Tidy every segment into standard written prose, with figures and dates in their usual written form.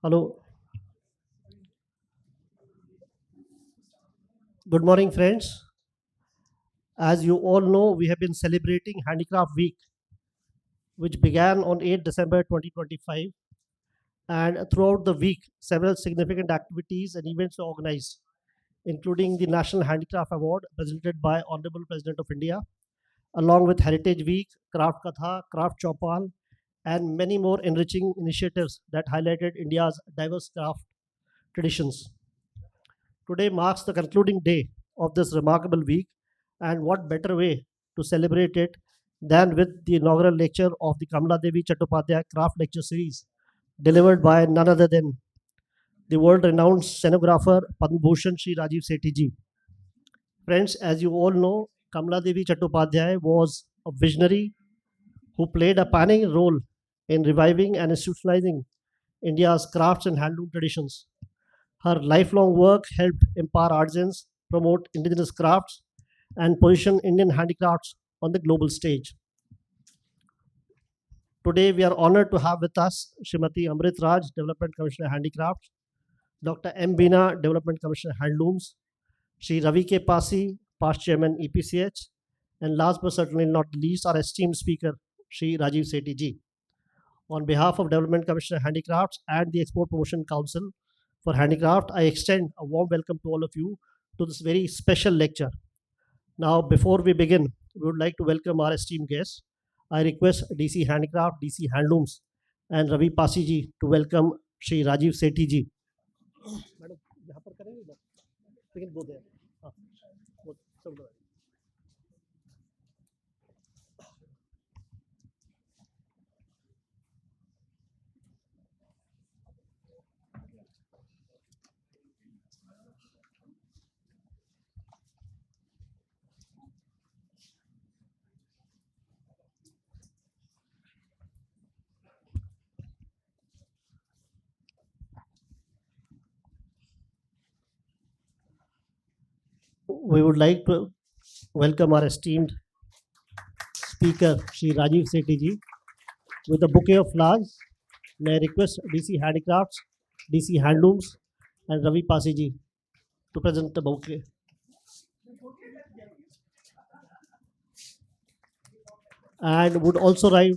Hello, good morning, friends. As you all know, we have been celebrating Handicraft Week, which began on 8 December 2025. And throughout the week, several significant activities and events were organized, including the National Handicraft Award presented by Honorable President of India, along with Heritage Week, Craft Katha, Craft Chopal, and many more enriching initiatives that highlighted India's diverse craft traditions. Today marks the concluding day of this remarkable week, and what better way to celebrate it than with the inaugural lecture of the Kamala Devi Chattopadhyay Craft Lecture Series, delivered by none other than the world renowned scenographer Padam Bhushan Shri Rajeev Sethi ji. Friends, as you all know, Kamala Devi Chattopadhyay was a visionary who played a pioneering role in reviving and institutionalizing India's crafts and handloom traditions. Her lifelong work helped empower artisans, promote indigenous crafts, and position Indian handicrafts on the global stage. Today, we are honored to have with us Srimati Amrit Raj, Development Commissioner Handicrafts, Dr. M. Bina, Development Commissioner Handlooms, Shri Ravi K. Pasi, past Chairman EPCH, and last but certainly not least, our esteemed speaker, Shri Rajeev Sethi ji. On behalf of Development Commissioner Handicrafts and the Export Promotion Council for Handicraft, I extend a warm welcome to all of you to this very special lecture. Now, before we begin, we would like to welcome our esteemed guests. I request DC Handicraft, DC Handlooms, and Ravi Pasi ji to welcome Shri Rajeev Sethi ji. Madam, यहाँ पर करेंगे बस. We can go there. हाँ, वो सब लोग. We would like to welcome our esteemed speaker, Shri Rajeev Sethi ji, with a bouquet of flowers. May I request DC Handicrafts, DC Handlooms, and Ravi Pasi ji to present the bouquet. And would also like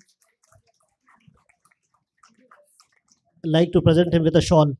to present him with a shawl.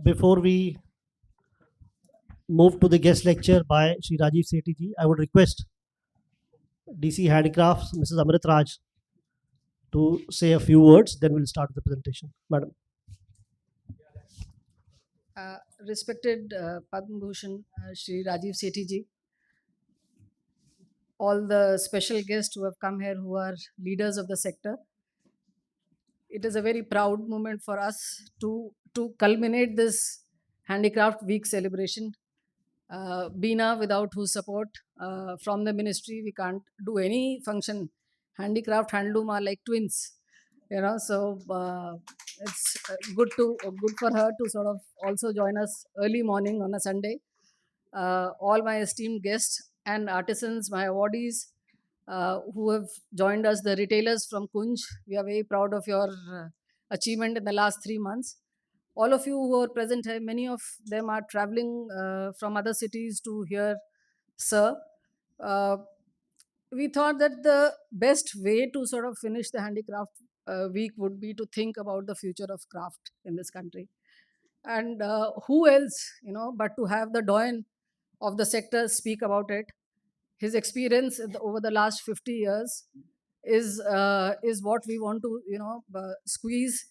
Before we move to the guest lecture by Sri Rajeev Sethi ji, I would request DC Handicrafts, Mrs. Amrit Raj, to say a few words, then we'll start the presentation. Madam. Respected Padam Bhushan Shri Rajeev Sethi ji, all the special guests who have come here who are leaders of the sector. It is a very proud moment for us to culminate this Handicraft Week celebration. Bina, without whose support from the ministry, we can't do any function. Handicraft, handloom are like twins, So it's good for her to sort of also join us early morning on a Sunday. All my esteemed guests and artisans, my awardees who have joined us, the retailers from Kunj. We are very proud of your achievement in the last 3 months. All of you who are present here, many of them are traveling from other cities to hear Sir. We thought that the best way to sort of finish the handicraft week would be to think about the future of craft in this country. And who else, but to have the doyen of the sector speak about it. His experience over the last 50 years is what we want to squeeze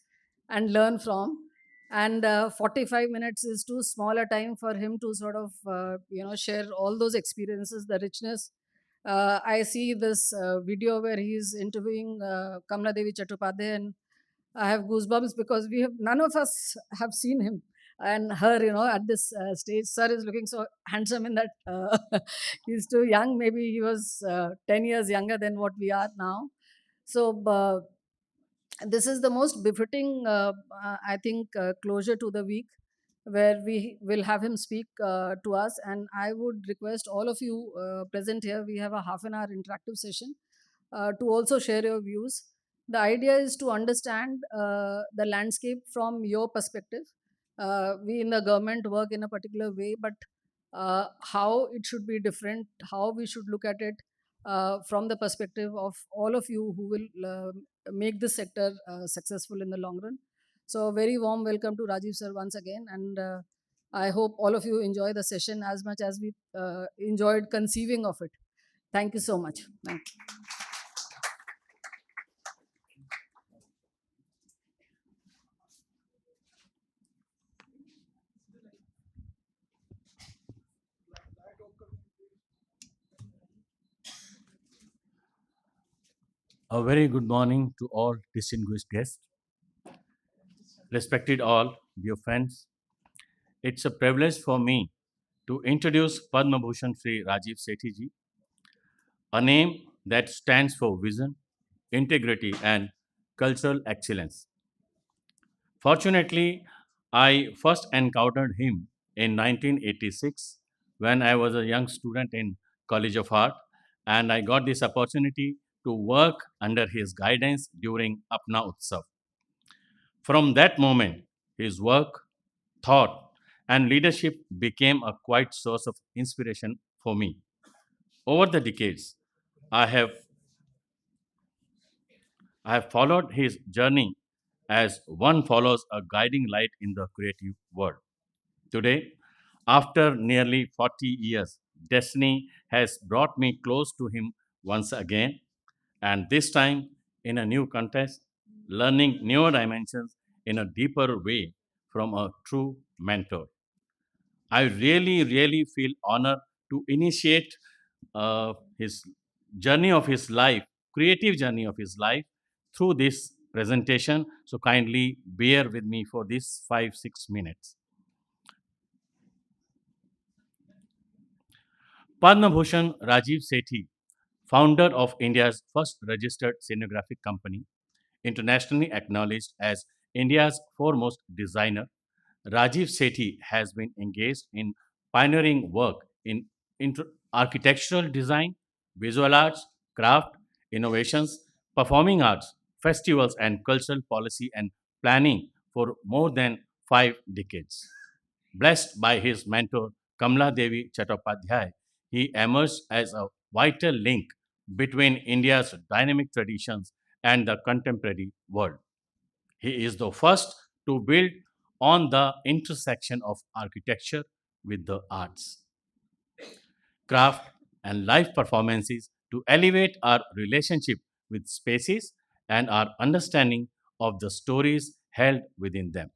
and learn from. And 45 minutes is too small a time for him to sort of share all those experiences, the richness I see this video where he's interviewing Kamla Devi Chattopadhyay, and I have goosebumps because we have none of us have seen him and her, at this stage. Sir is looking so handsome in that. He's too young. Maybe he was 10 years younger than what we are now. So this is the most befitting, I think, closure to the week where we will have him speak to us. And I would request all of you present here, we have a half an hour interactive session to also share your views. The idea is to understand the landscape from your perspective. We in the government work in a particular way, but how it should be different, how we should look at it from the perspective of all of you who will make this sector successful in the long run. So, a very warm welcome to Rajeev sir once again, and I hope all of you enjoy the session as much as we enjoyed conceiving of it. Thank you so much. Thank you. A very good morning to all distinguished guests. Respected all, dear friends, it's a privilege for me to introduce Padma Bhushan Shri Rajeev Sethi ji, a name that stands for vision, integrity, and cultural excellence. Fortunately, I first encountered him in 1986 when I was a young student in College of Art, and I got this opportunity to work under his guidance during Apna Utsav. From that moment, his work, thought, and leadership became a quiet source of inspiration for me. Over the decades, I have, I have followed his journey as one follows a guiding light in the creative world. Today, after nearly 40 years, destiny has brought me close to him once again, and this time in a new context, learning newer dimensions in a deeper way from a true mentor. I really feel honored to initiate his journey of his life, creative journey of his life, through this presentation. So kindly bear with me for this 5 6 minutes. Padma Bhushan Rajiv Sethi, founder of India's first registered scenographic company, internationally acknowledged as India's foremost designer, Rajiv Sethi has been engaged in pioneering work in architectural design, visual arts, craft, innovations, performing arts, festivals, and cultural policy and planning for more than 5 decades. Blessed by his mentor Kamla Devi Chattopadhyay, he emerged as a vital link between India's dynamic traditions and the contemporary world. He is the first to build on the intersection of architecture with the arts, craft, and live performances to elevate our relationship with spaces and our understanding of the stories held within them.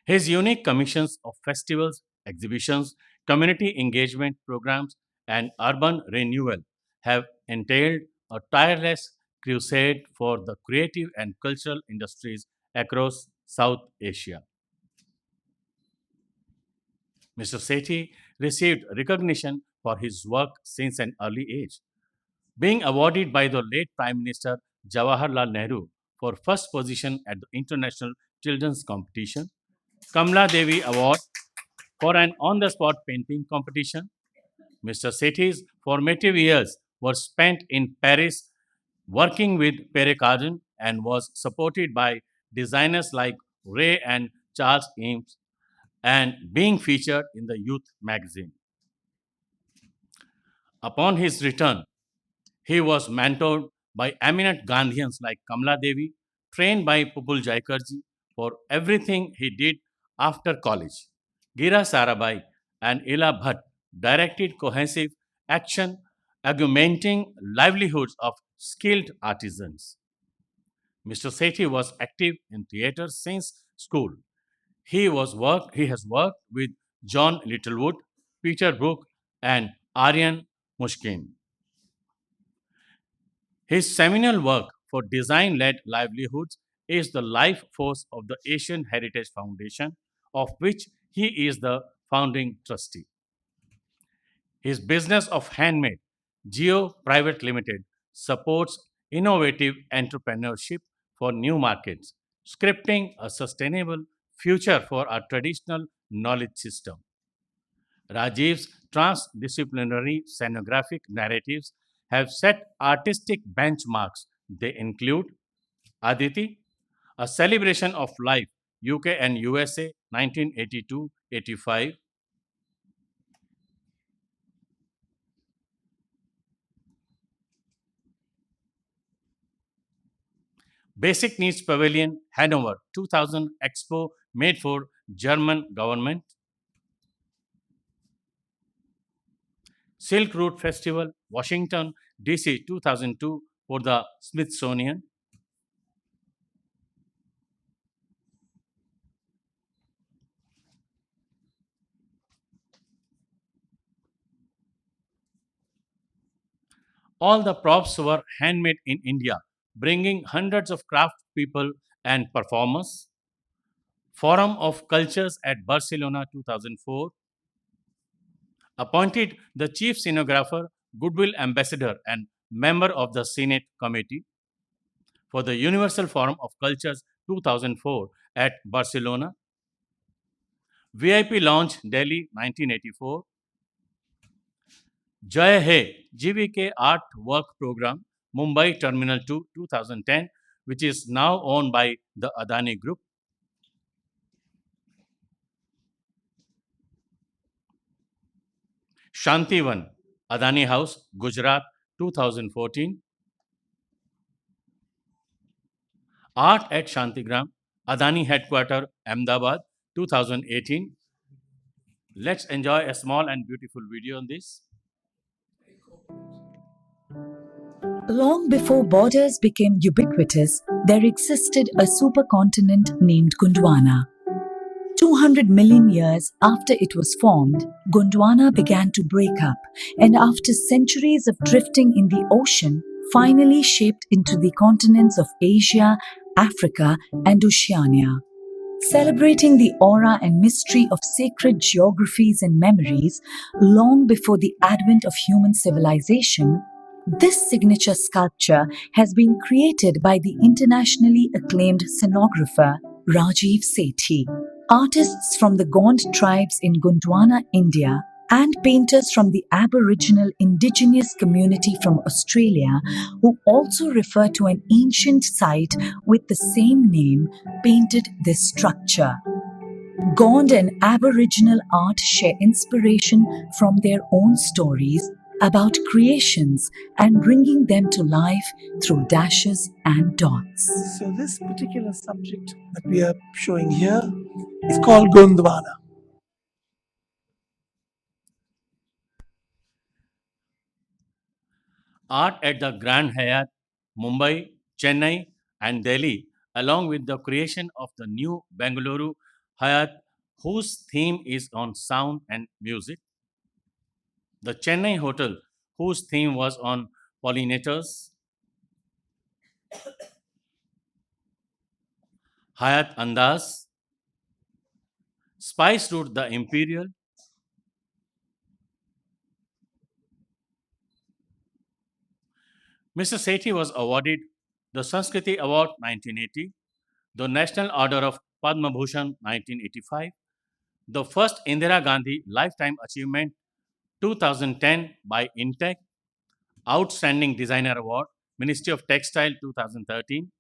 His unique commissions of festivals, exhibitions, community engagement programs, and urban renewal have entailed a tireless crusade for the creative and cultural industries across South Asia. Mr. Sethi received recognition for his work since an early age, being awarded by the late Prime Minister Jawaharlal Nehru for first position at the International Children's Competition, Kamla Devi Award for an on the spot painting competition. Mr. Sethi's formative years were spent in Paris working with Pere Cardin and was supported by designers like Ray and Charles Eames and being featured in the youth magazine. Upon his return, he was mentored by eminent Gandhians like Kamla Devi, trained by Pupul Jaikarji for everything he did after college. Gira Sarabhai and Ila Bhatt directed cohesive action, augmenting livelihoods of skilled artisans. Mr. Sethi was active in theatre since school, He has worked with John Littlewood, Peter Brook, and Aryan Mushkin. His seminal work for design led livelihoods is the life force of the Asian Heritage Foundation, of which he is the founding trustee. His business of Handmade, Geo Private Limited, supports innovative entrepreneurship for new markets, scripting a sustainable future for our traditional knowledge system. Rajeev's transdisciplinary scenographic narratives have set artistic benchmarks. They include Aditi, a celebration of life, UK and USA, 1982-85, Basic Needs Pavilion, Hanover, 2000 Expo made for German government, Silk Route Festival, Washington, DC, 2002 for the Smithsonian, all the props were handmade in India, bringing hundreds of craft people and performers. Forum of Cultures at Barcelona 2004 appointed the chief scenographer, goodwill ambassador, and member of the Senate Committee for the Universal Forum of Cultures 2004 at Barcelona. VIP Launch Delhi 1984. Jai Hai GVK Art Work Program Mumbai Terminal 2 2010, which is now owned by the Adani Group. Shantivan Adani House Gujarat 2014. Art at Shantigram Adani Headquarter Ahmedabad 2018. Let's enjoy a small and beautiful video on this. Long before borders became ubiquitous, there existed a supercontinent named Gondwana. 200 million years after it was formed, Gondwana began to break up, and after centuries of drifting in the ocean, finally shaped into the continents of Asia, Africa, and Oceania. Celebrating the aura and mystery of sacred geographies and memories long before the advent of human civilization, this signature sculpture has been created by the internationally acclaimed scenographer Rajeev Sethi. Artists from the Gond tribes in Gondwana, India, and painters from the Aboriginal indigenous community from Australia, who also refer to an ancient site with the same name, painted this structure. Gond and Aboriginal art share inspiration from their own stories about creations and bringing them to life through dashes and dots. So this particular subject that we are showing here is called Gondwana. Art at the Grand Hyatt, Mumbai, Chennai, and Delhi, along with the creation of the new Bengaluru Hyatt, whose theme is on sound and music. The Chennai Hotel, whose theme was on pollinators. Hyatt Andaz, Spice Route, the Imperial. Mr. Sethi was awarded the Sanskriti Award 1980, the National Order of Padma Bhushan 1985, the first Indira Gandhi Lifetime Achievement 2010 by Intech, Outstanding Designer Award, Ministry of Textile 2013,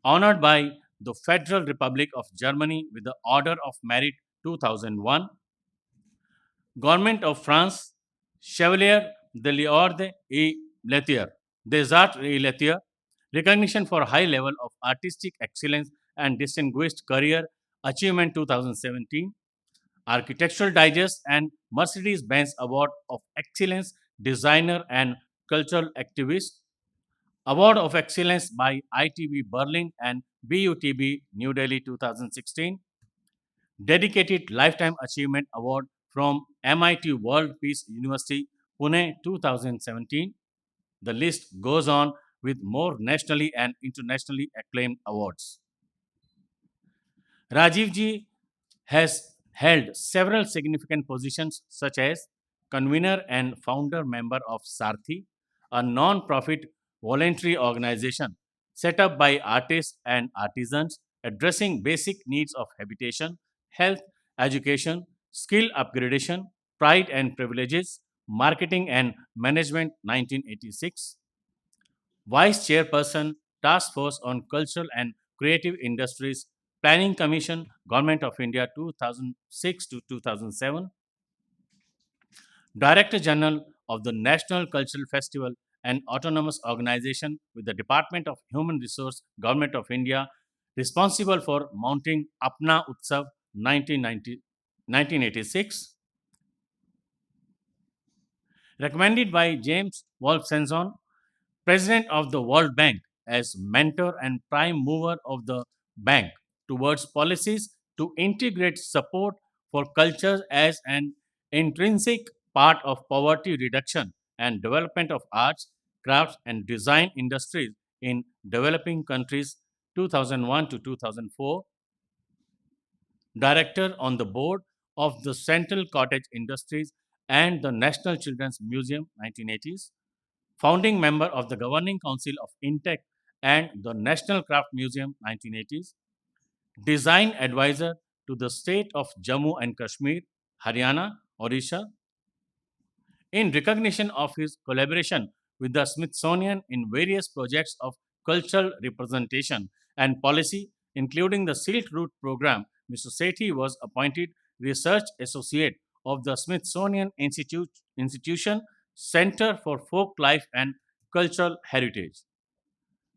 honored by the Federal Republic of Germany with the Order of Merit 2001, Government of France, Chevalier de l'Ordre et Lettre, des Arts et Lettres, recognition for high level of artistic excellence and distinguished career achievement 2017, Architectural Digest and Mercedes-Benz Award of Excellence Designer and Cultural Activist, Award of Excellence by ITB Berlin and BUTB New Delhi 2016, Dedicated Lifetime Achievement Award from MIT World Peace University, Pune 2017. The list goes on with more nationally and internationally acclaimed awards. Rajiv ji has held several significant positions such as convener and founder member of Sarthi, a non-profit voluntary organization set up by artists and artisans addressing basic needs of habitation, health, education, skill upgradation, pride and privileges, marketing and management 1986, Vice Chairperson, Task Force on Cultural and Creative Industries, Planning Commission, Government of India 2006 to 2007, Director General of the National Cultural Festival, an autonomous organization with the Department of Human Resource, Government of India, responsible for mounting Apna Utsav 1986, recommended by James Wolfenson, President of the World Bank, as mentor and prime mover of the bank towards policies to integrate support for culture as an intrinsic part of poverty reduction and development of arts, crafts, and design industries in developing countries 2001 to 2004, director on the board of the Central Cottage Industries and the National Children's Museum 1980s, founding member of the Governing Council of Intech and the National Craft Museum 1980s, design advisor to the state of Jammu and Kashmir, Haryana, Odisha, in recognition of his collaboration with the Smithsonian in various projects of cultural representation and policy, including the Silk Route program. Mr. Sethi was appointed research associate of the Smithsonian Institution Center for Folk Life and Cultural Heritage.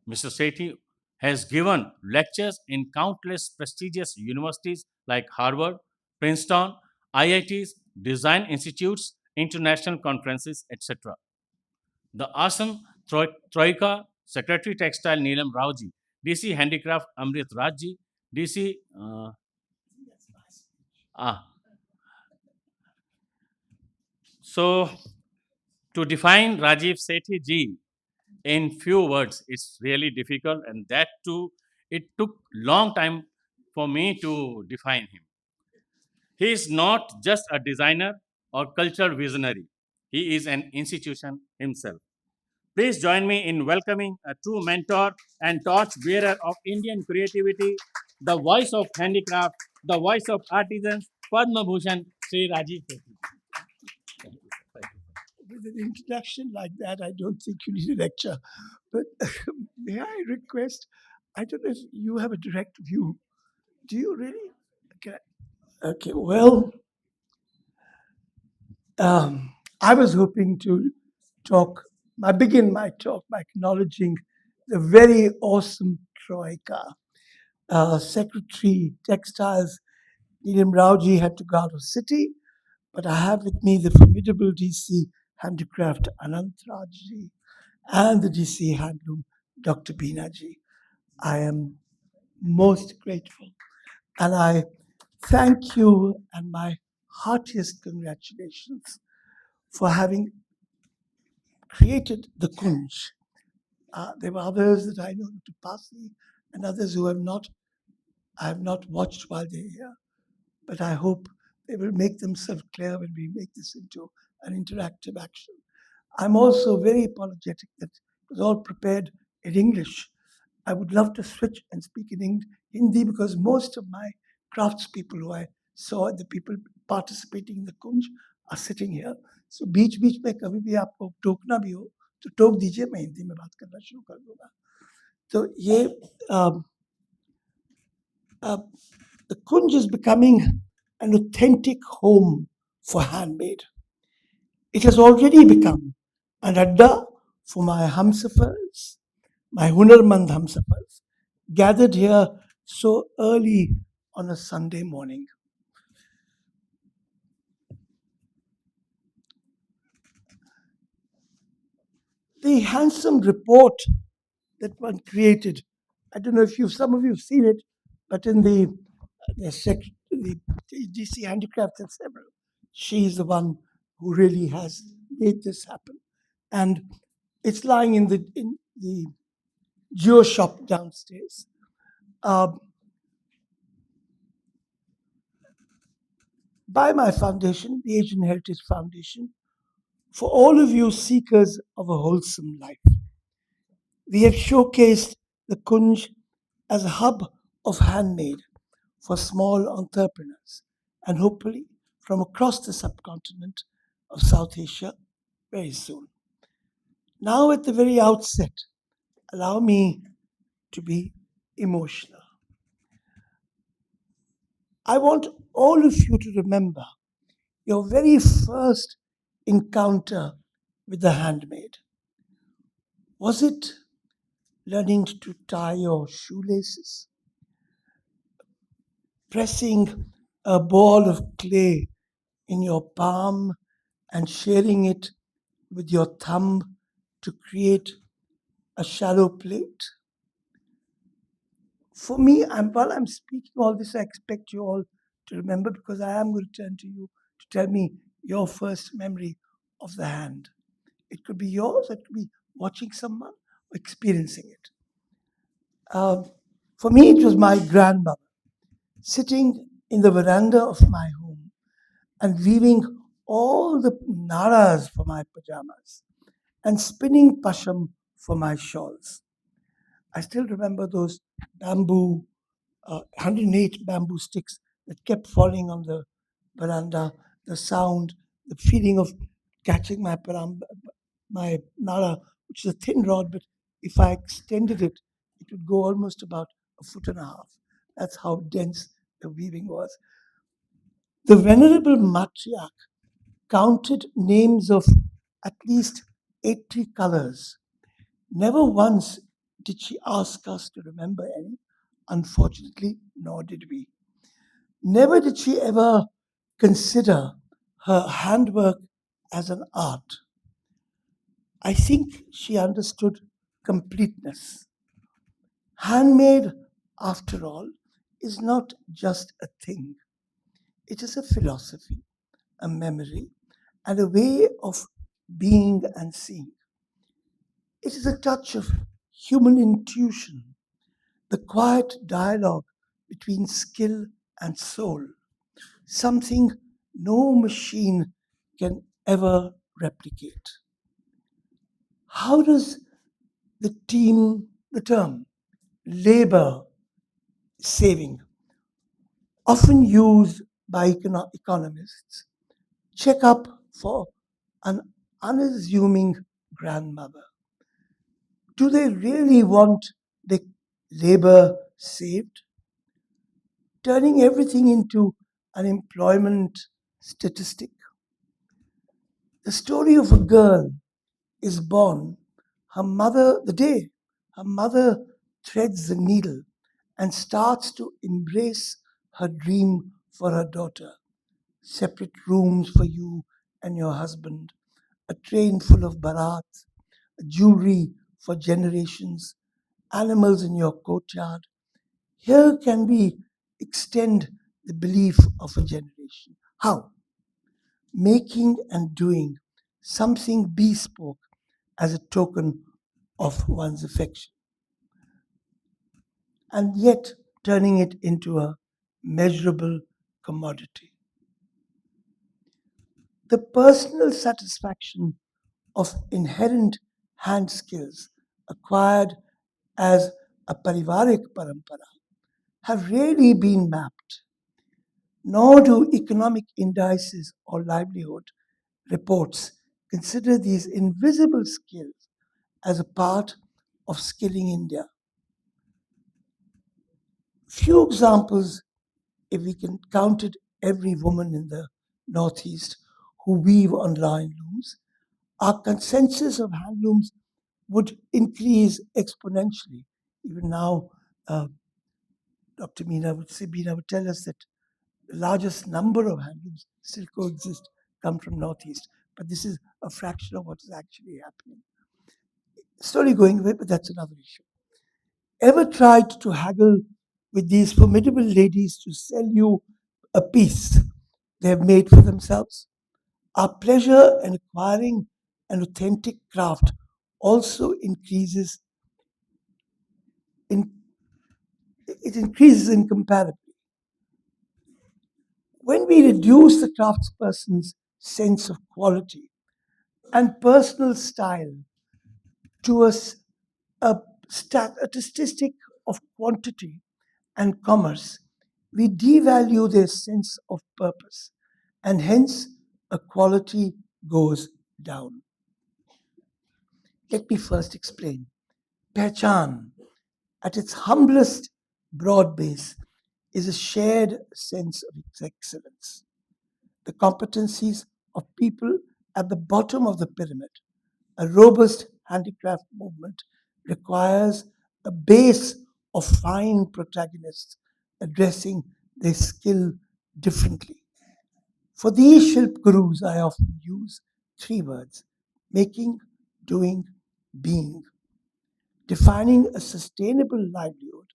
Mr. Sethi has given lectures in countless prestigious universities like Harvard, Princeton, IITs, design institutes, international conferences, etc. The Assam Troika, Secretary Textile Neelam Raoji, DC Handicraft Amrit Rajji, DC. Ah, so, to define Rajiv Sethi ji in few words, it's really difficult, and that too, it took long time for me to define him. He is not just a designer or cultural visionary. He is an institution himself. Please join me in welcoming a true mentor and torch bearer of Indian creativity, the voice of handicraft, the voice of artisans, Padma Bhushan, Shri Rajeev Sethi. With an introduction like that, I don't think you need a lecture. But may I request, I don't know if you have a direct view. Do you really? Okay, well, I was hoping to begin my talk by acknowledging the very awesome Troika. Secretary Textiles Neelam Raoji had to go out of city, but I have with me the formidable DC Handicraft Anant Rajji and the DC Handloom Dr. Beenaji. I am most grateful, and I thank you and my heartiest congratulations for having created the Kunj. There were others that I know, to Pasi, and others who I have not watched while they're here, but I hope they will make themselves clear when we make this into an interactive action. I'm also very apologetic that it was all prepared in English. I would love to switch and speak in Hindi because most of my craftspeople who I saw, the people participating in the Kunj, are sitting here. So बीच बीच में कभी भी आपको टोकना भी हो तो टोक दीजिए, मैं हिंदी में बात करना शुरू कर दूंगा. तो ये the Kunj is becoming an authentic home for handmade. It has already become an adda for my Hamsafars, my Hunarmand Hamsafars, gathered here so early on a Sunday morning. The handsome report that one created, I don't know if some of you have seen it, but in the the DC Handicrafts and several. She's the one who really has made this happen. And it's lying in the Geo shop downstairs. Uh, by my foundation, the Asian Heritage Foundation, for all of you seekers of a wholesome life. We have showcased the Kunj as a hub of handmade for small entrepreneurs and hopefully from across the subcontinent of South Asia very soon. Now, at the very outset, allow me to be emotional. I want all of you to remember your very first encounter with the handmade. Was it learning to tie your shoelaces? Pressing a ball of clay in your palm and sharing it with your thumb to create a shallow plate? For me, while I'm speaking all this, I expect you all to remember because I am going to turn to you to tell me your first memory of the hand. It could be yours, it could be watching someone or experiencing it. For me, it was my grandmother sitting in the veranda of my home and weaving all the naras for my pajamas and spinning pasham for my shawls. I still remember those bamboo, 108 bamboo sticks that kept falling on the veranda, the sound, the feeling of catching my nara, which is a thin rod, but if I extended it, it would go almost about a foot and a half. That's how dense the weaving was. The Venerable Matriarch counted names of at least 80 colors. Never once did she ask us to remember any. Unfortunately, nor did we. Never did she ever consider her handwork as an art. I think she understood completeness. Handmade, after all, is not just a thing, it is a philosophy, a memory, and a way of being and seeing. It is a touch of human intuition, the quiet dialogue between skill and soul, something no machine can ever replicate. How does the term labor saving, often used by economists, check up for an unassuming grandmother? Do they really want the labor saved? Turning everything into an employment statistic? The story of a girl is born, the day her mother threads the needle and starts to embrace her dream for her daughter. Separate rooms for you and your husband, a train full of barats, jewelry for generations, animals in your courtyard. Here can we extend the belief of a generation. How? Making and doing something bespoke as a token of one's affection, and yet turning it into a measurable commodity. The personal satisfaction of inherent hand skills acquired as a parivarik parampara have rarely been mapped, nor do economic indices or livelihood reports consider these invisible skills as a part of skilling India. Few examples, if we can count it, every woman in the Northeast who weave on line looms, our consensus of handlooms would increase exponentially. Even now, Dr. Meena would tell us that the largest number of handlooms still coexist come from Northeast, but this is a fraction of what is actually happening. Slowly going away, but that's another issue. Ever tried to haggle with these formidable ladies to sell you a piece they have made for themselves. Our pleasure in acquiring an authentic craft also increases in incomparably. When we reduce the craftsperson's sense of quality and personal style to a statistic of quantity and commerce, we devalue their sense of purpose, and hence a quality goes down. Let me first explain. Pehchan, at its humblest broad base, is a shared sense of excellence. The competencies of people at the bottom of the pyramid. A robust handicraft movement requires a base of fine protagonists addressing their skill differently. For these Shilp Gurus, I often use three words: making, doing, being, defining a sustainable livelihood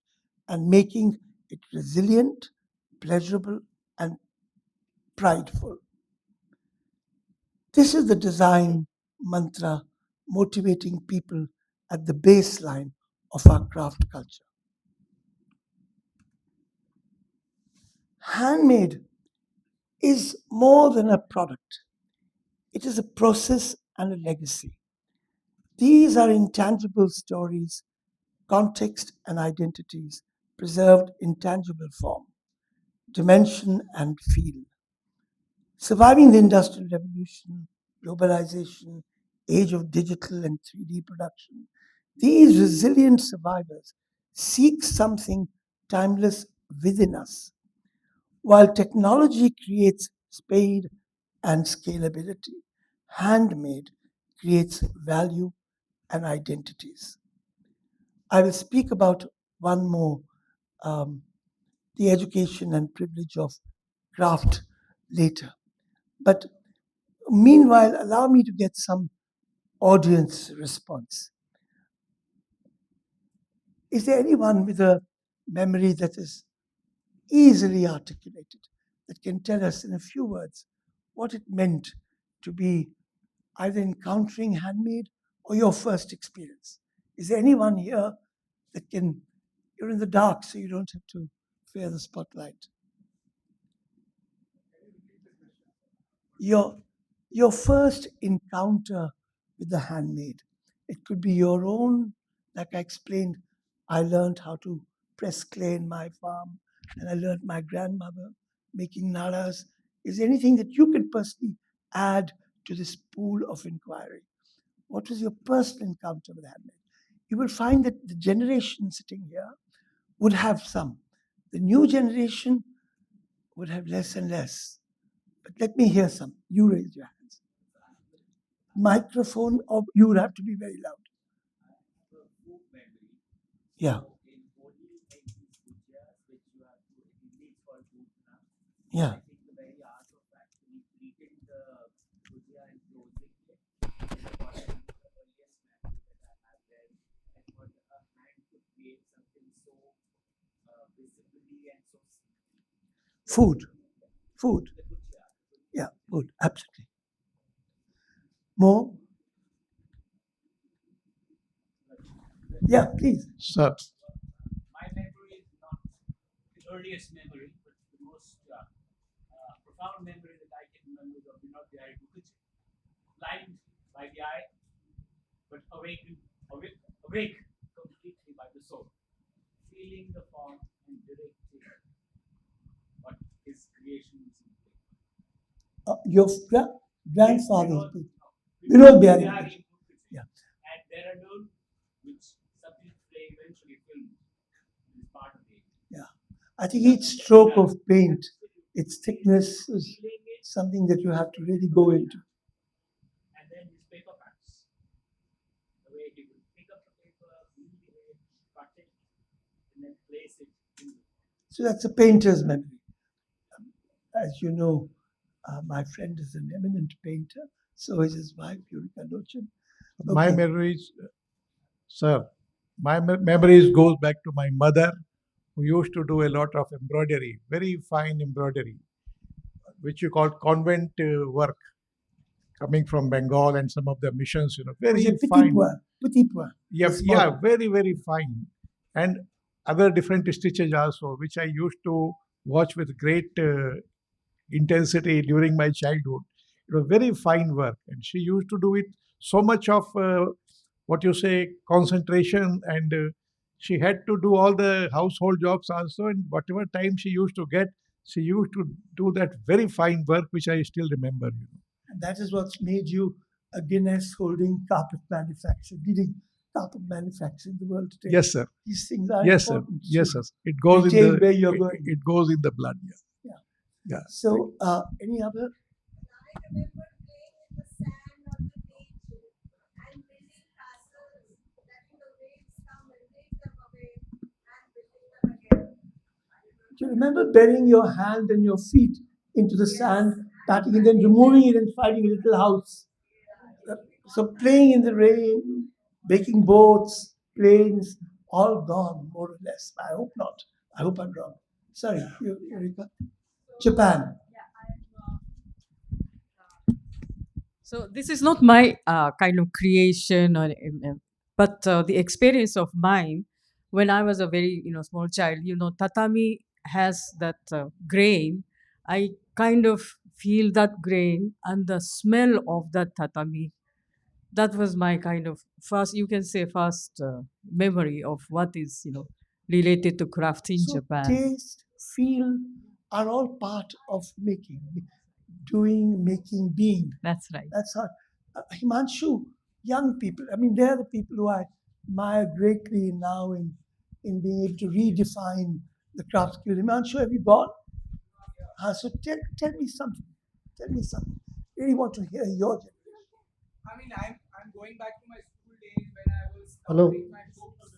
and making it resilient, pleasurable, and prideful. This is the design mantra motivating people at the baseline of our craft culture. Handmade is more than a product, it is a process and a legacy. These are intangible stories, context, and identities preserved in tangible form, dimension, and feel. Surviving the Industrial Revolution, globalization, age of digital and 3D production, these resilient survivors seek something timeless within us. While technology creates speed and scalability, handmade creates value and identities. I will speak about one more, um, the education and privilege of craft, later. But meanwhile, allow me to get some audience response. Is there anyone with a memory that is easily articulated that can tell us in a few words what it meant to be either encountering handmade or your first experience? Is there anyone here that can, you're in the dark, so you don't have to fear the spotlight? Your first encounter with the handmade. It could be your own, like I explained, I learned how to press clay in my farm, and I learned my grandmother making nadas. Is there anything that you could personally add to this pool of inquiry? What was your personal encounter with handmade? You will find that the generation sitting here would have some. The new generation would have less and less. But let me hear some. You raise your hands. Microphone, or you would have to be very loud. Yeah. Yeah. Food. Food. Yeah, food. Absolutely. More? Yeah, please. Sir, My memory is not the earliest memory, but the most profound memory that I can remember is of Vinod Bihari Mukherjee. Blind by the eye, but awake completely by the soul. Feeling the form and directing what his creation is in play. Your grandfather's Vinod, Vinod Bihari. Mukherjee. Yeah. And Dehradun, which Satyajit Ray eventually filmed, is part of it. Yeah. I think each stroke of paint, its thickness is something that you have to really go into. And then his paper cuts. The way he would pick up the paper, peel the edge, cut it, and then place it in the So that's a painter's memory. As you know, my friend is an eminent painter. So is his wife, Yurika Lochin. my Okay. memories, sir, my memories goes back to my mother, who used to do a lot of embroidery, very fine embroidery. which you call convent work, coming from Bengal and some of the missions, very Petit fine. pois, petit pois. Yeah, the small yeah, one. very, very fine. And other different stitches also, which I used to watch with great intensity during my childhood. It was very fine work. And she used to do it so much of what you say, concentration. And she had to do all the household jobs also. And whatever time she used to get, she used to do that very fine work, which I still remember. And that is what's made you a Guinness holding carpet manufacturer, leading carpet manufacturer in the world today. Yes, sir. These things are Yes, sir. important. Yes, to sir. It goes in retain the where you're it, going. it goes in the blood. Yeah. Yeah. Yeah. So, any other? I remember playing in the sand on the beach and building castles, letting the waves come and take them away and building them again. Do you remember burying your hand and your feet into the sand, patting it, then removing it and finding a little house? So playing in the rain, making boats, planes, all gone, more or less. I hope not. I hope I'm wrong. Sorry, Eureka. Japan. So this is not my kind of creation, or but the experience of mine when I was a very small child. Tatami has that grain. I kind of feel that grain and the smell of that tatami. That was my kind of first, you can say, first memory of what is related to craft in So Japan. taste, feel are all part of making, doing, making, being. That's right. That's how Himanshu, young people. I mean, they're the people who I admire greatly now in being able to redefine the craft skill. Himanshu, have you gone? So tell me something. Tell me something. Really want to hear your generation. I mean, I'm going back to my school days when I was Hello. covering my books.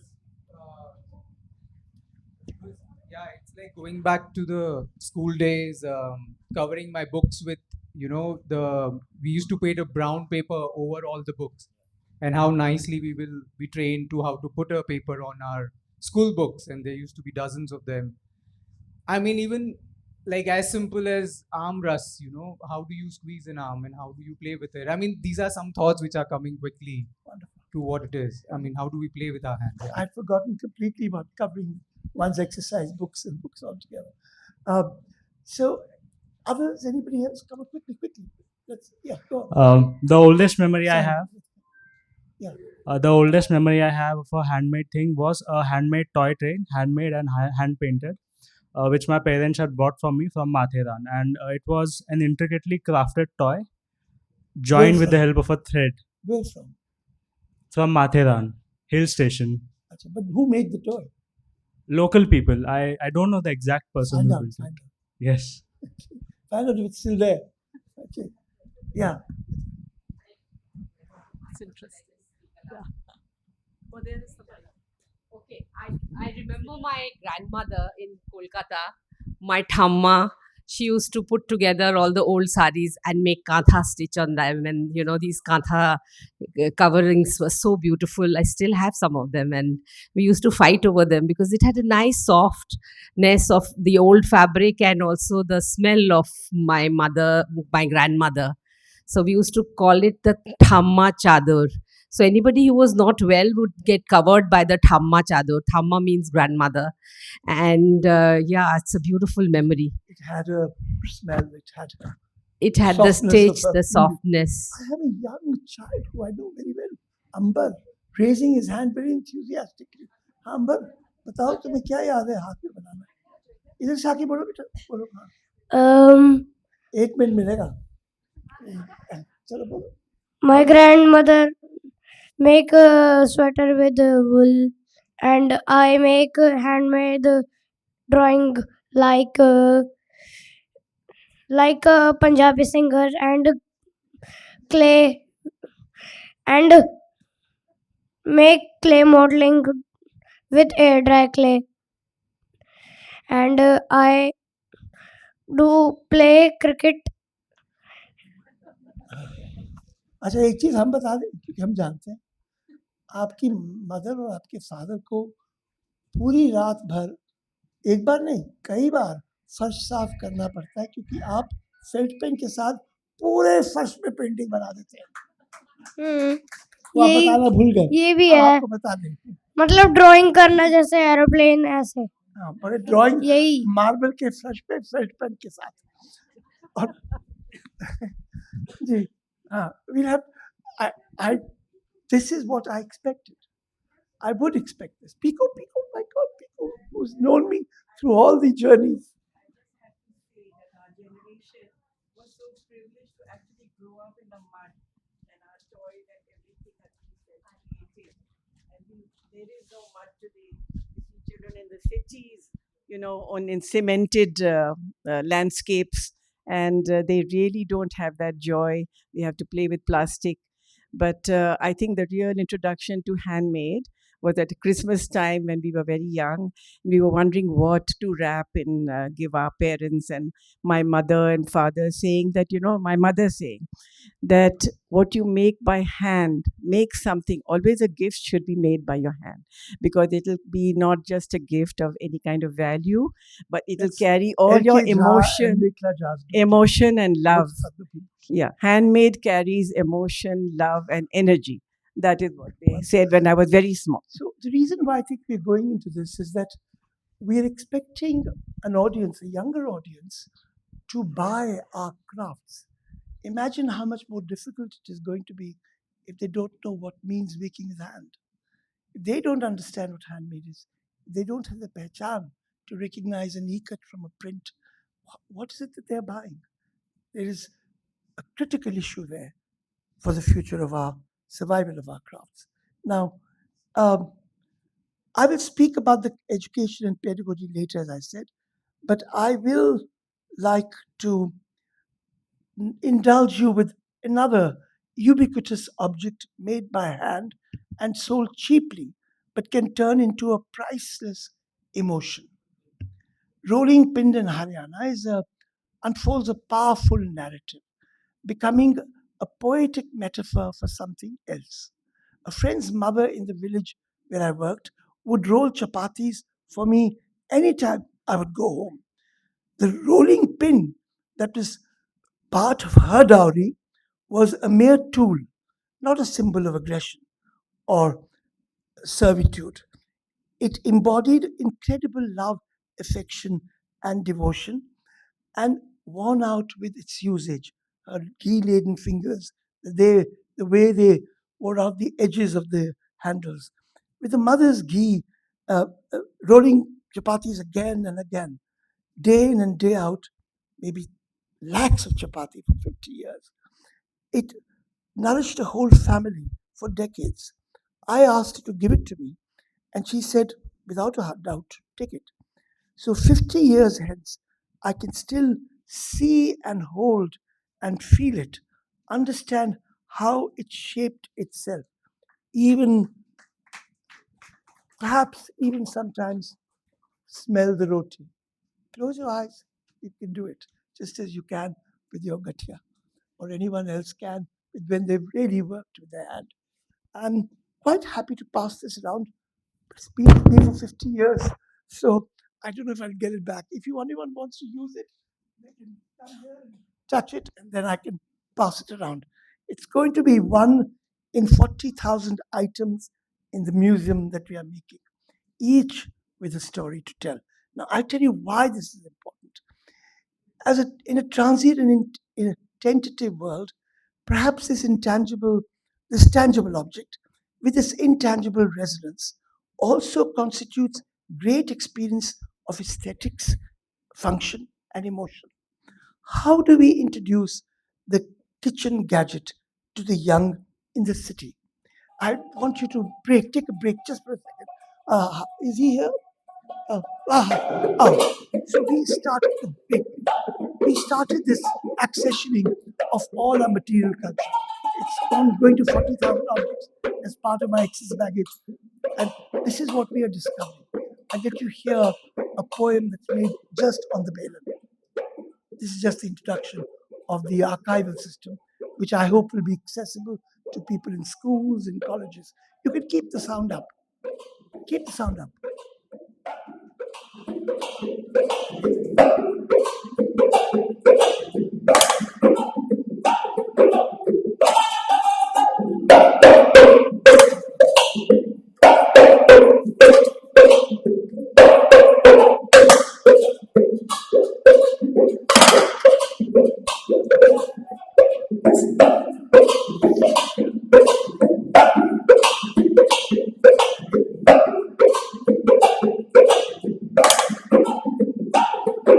Yeah, it's like going back to the school days, covering my books with we used to paint a brown paper over all the books, and how nicely we will be trained to how to put a paper on our school books, and there used to be dozens of them. I mean, even like as simple as arm rust, how do you squeeze an arm and how do you play with it? I mean, these are some thoughts which are coming quickly to what it is. I mean, how do we play with our hands? I'd forgotten completely about covering one's exercise books and books altogether. So, others, anybody else? Come up quickly. Go on. The oldest memory I Sorry. have, Yeah. the oldest memory I have of a handmade thing was a handmade toy train, handmade and hand painted, which my parents had bought for me from Matheran, and it was an intricately crafted toy, joined with the help of a thread Where from? from Matheran hill station. Achha, but who made the toy? Local people. I don't know the exact person Find who out. built it. Find out. Yes. Find out if it's still there. Okay. Yeah. It's interesting. Okay, I remember my grandmother in Kolkata, my thamma. She used to put together all the old saris and make kantha stitch on them. And, these kantha coverings were so beautiful. I still have some of them. And we used to fight over them because it had a nice softness of the old fabric and also the smell of my grandmother. So we used to call it the thamma chador. So anybody who was not well would get covered by the thamma chador. Thamma means grandmother. And it's a beautiful memory. It had a smell. It had the softness stage, of a the feel. softness. I have a young child who I know very well, Amber, raising his hand very enthusiastically. Amber, बताओ तुम्हें क्या याद है हाथ में बनाना? इधर से आके बोलो बेटा, बोलो हाँ. 1 मिनट मिलेगा. चलो बोलो. My grandmother make a sweater with wool, and I make a handmade drawing like a Punjabi singer, and clay, and make clay modeling with air dry clay, and I do play cricket. अच्छा एक चीज हम बता दें क्योंकि हम जानते हैं आपकी मदर और आपके फादर को पूरी रात भर एक बार नहीं कई बार फर्श साफ करना पड़ता है क्योंकि आप फेल्ट पेन के साथ पूरे फर्श पे पेंटिंग बना देते हैं। वो आप यही बताना भूल गए, ये भी अब है, आपको बता दें। मतलब ड्राइंग करना जैसे एरोप्लेन ऐसे। हाँ, मगर ड्राइंग यही मार्बल के फर्श पे फेल्ट पेन के साथ। और जी हाँ, we'll have I this is what I expected. I would expect this. Pico, my God, Pico, who's known me through all the journeys. Our generation was so privileged to actually grow up in the mud, and our toys and everything has been created. And there is no mud today. We see children in the cities, in cemented landscapes, and they really don't have that joy. They have to play with plastic. But I think the real introduction to handmade was at Christmas time when we were very young. We were wondering what to wrap and give our parents, and my mother and father saying that, my mother saying that what you make by hand, make something. Always a gift should be made by your hand, because it'll be not just a gift of any kind of value, but it'll That's carry all your LK Jha and emotion, Mikla Jha's daughter. emotion and love. Both of the people. Yeah, handmade carries emotion, love, and energy. That is what they said when I was very small. So the reason why I think we're going into this is that we're expecting an audience, a younger audience, to buy our crafts. Imagine how much more difficult it is going to be if they don't know what means making with hand. If they don't understand what handmade is, they don't have the pehchan to recognize an e-cut from a print. What is it that they're buying? There is a critical issue there for the future of our survival of our crafts. Now, I will speak about the education and pedagogy later, as I said, but I will like to indulge you with another ubiquitous object made by hand and sold cheaply, but can turn into a priceless emotion. Rolling Pind in Haryana unfolds a powerful narrative, becoming a poetic metaphor for something else. A friend's mother in the village where I worked would roll chapatis for me anytime I would go home. The rolling pin that was part of her dowry was a mere tool, not a symbol of aggression or servitude. It embodied incredible love, affection, and devotion, and worn out with its usage. Her ghee laden fingers, the way they wore out the edges of the handles. With the mother's ghee, rolling chapatis again and again, day in and day out, maybe lakhs of chapati for 50 years. It nourished a whole family for decades. I asked her to give it to me, and she said, without a doubt, take it. So 50 years hence, I can still see and hold and feel it, understand how it shaped itself, even perhaps even sometimes smell the roti. Close your eyes, you can do it, just as you can with your gatia, or anyone else can when they've really worked with their hand. I'm quite happy to pass this around. It's been with me for 50 years, so I don't know if I'll get it back. If anyone wants to use it, they can come here and touch it, and then I can pass it around. It's going to be one in 40,000 items in the museum that we are making, each with a story to tell. Now, I'll tell you why this is important. In a transient and in a tentative world, perhaps this tangible object with this intangible resonance also constitutes great experience of aesthetics, function, and emotion. How do we introduce the kitchen gadget to the young in the city? I want you to take a break just for a second. Is he here? So we started this accessioning of all our material culture. It's going to 40,000 objects as part of my excess baggage. And this is what we are discovering. I'll let you hear a poem that's made just on the Balan. This is just the introduction of the archival system, which I hope will be accessible to people in schools and colleges. You can keep the sound up. Keep the sound up. So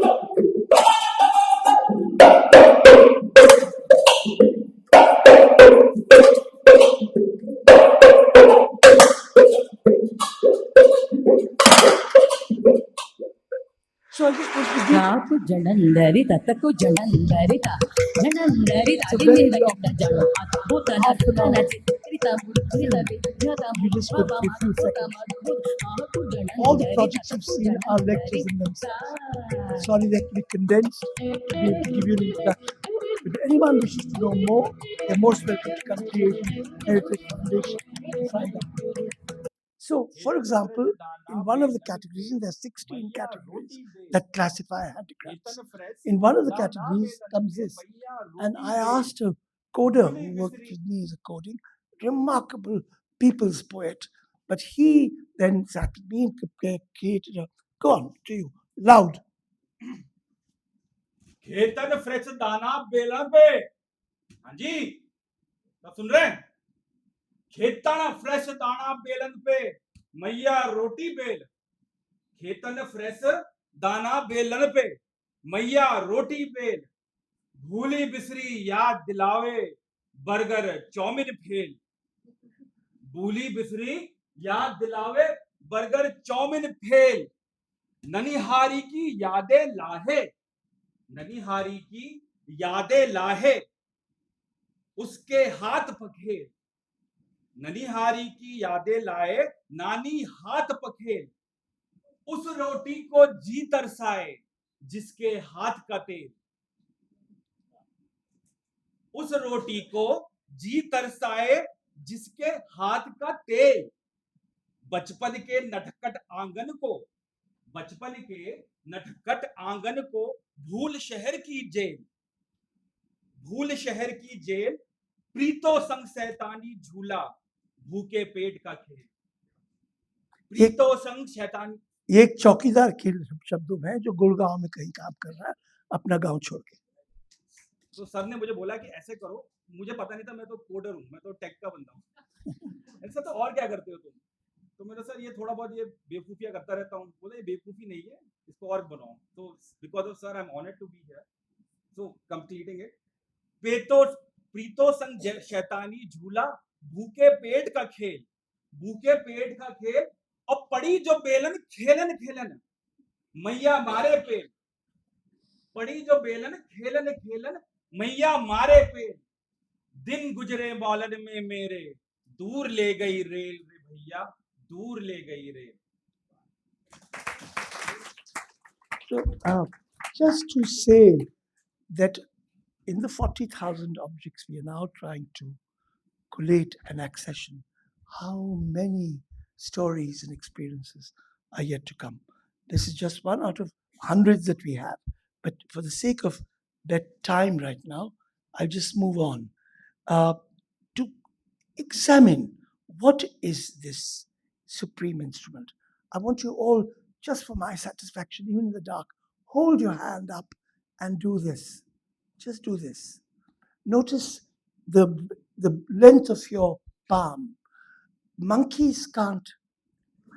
I just want to give. Taku janandari tataku janandari ta janandari It's a very long jana half an hour. You just put a few seconds. All the projects you've seen are lectures in themselves. Sorry they have to be condensed to be able to give you an introduction. If anyone wishes to know more, they're most welcome to come to Asian Heritage Foundation and find out. So, for example, in one of the categories, and there are 16 categories that classify handicrafts. In one of the categories comes this, and I asked a coder who worked with me as a coding, remarkable people's poet, but he then sat with me and created a, go on, to you, loud. Khetan fresh दाना बेलन पे हाँ जी सब सुन रहे हैं Khetan fresh दाना बेलन पे मैया रोटी बेल खेतन फ्रेश दाना बेलन पे मैया रोटी बेल भूली बिसरी याद दिलावे बर्गर चौमिन फेल भूली बिसरी याद दिलावे बर्गर चौमिन फेल ननिहारी की यादें लाहे ननिहारी की यादें लाहे उसके हाथ पखेर ननिहारी की यादें लाए नानी हाथ पखेर उस रोटी को जी तरसाए जिसके हाथ का तेल उस रोटी को जी तरसाए जिसके हाथ का तेल बचपन के नटखट आंगन को बचपन के नटखट आंगन को भूल शहर की जेल भूल शहर की जेल प्रीतो संग शैतानी झूला भूखे पेट का खेल प्रीतो संग शैतानी ये एक चौकीदार के शब्दों में है जो गुड़गांव में कहीं काम कर रहा है अपना गांव छोड़ के। तो सर ने मुझे बोला कि ऐसे करो मुझे पता नहीं था मैं तो कोडर हूँ मैं तो टेक का बंदा हूँ ऐसा तो और क्या करते हो तुम तो मैंने सर ये थोड़ा बहुत ये बेवकूफियां करता रहता हूँ बोला ये बेवकूफी नहीं है इसको और बनाओ तो because of sir I am honoured to be here so completing it पेतो प्रीतो संग शैतानी झूला भूखे पेट का खेल भूखे पेट का खेल और पड़ी जो बेलन खेलन खेलन मैया मारे पेल पड़ी जो बेलन खेलन खेलन मैया मारे पेल दिन गुजरे मौलन में मेरे दूर ले गई रेल रे भैया दूर ले गई rail So, just to say that in the 40,000 objects we are now trying to collate an accession, how many stories and experiences are yet to come. This is just one out of hundreds that we have. But for the sake of that time right now, I'll just move on to examine what is this supreme instrument. I want you all, just for my satisfaction, even in the dark, hold your hand up and do this. Just do this. Notice the length of your palm. Monkeys can't,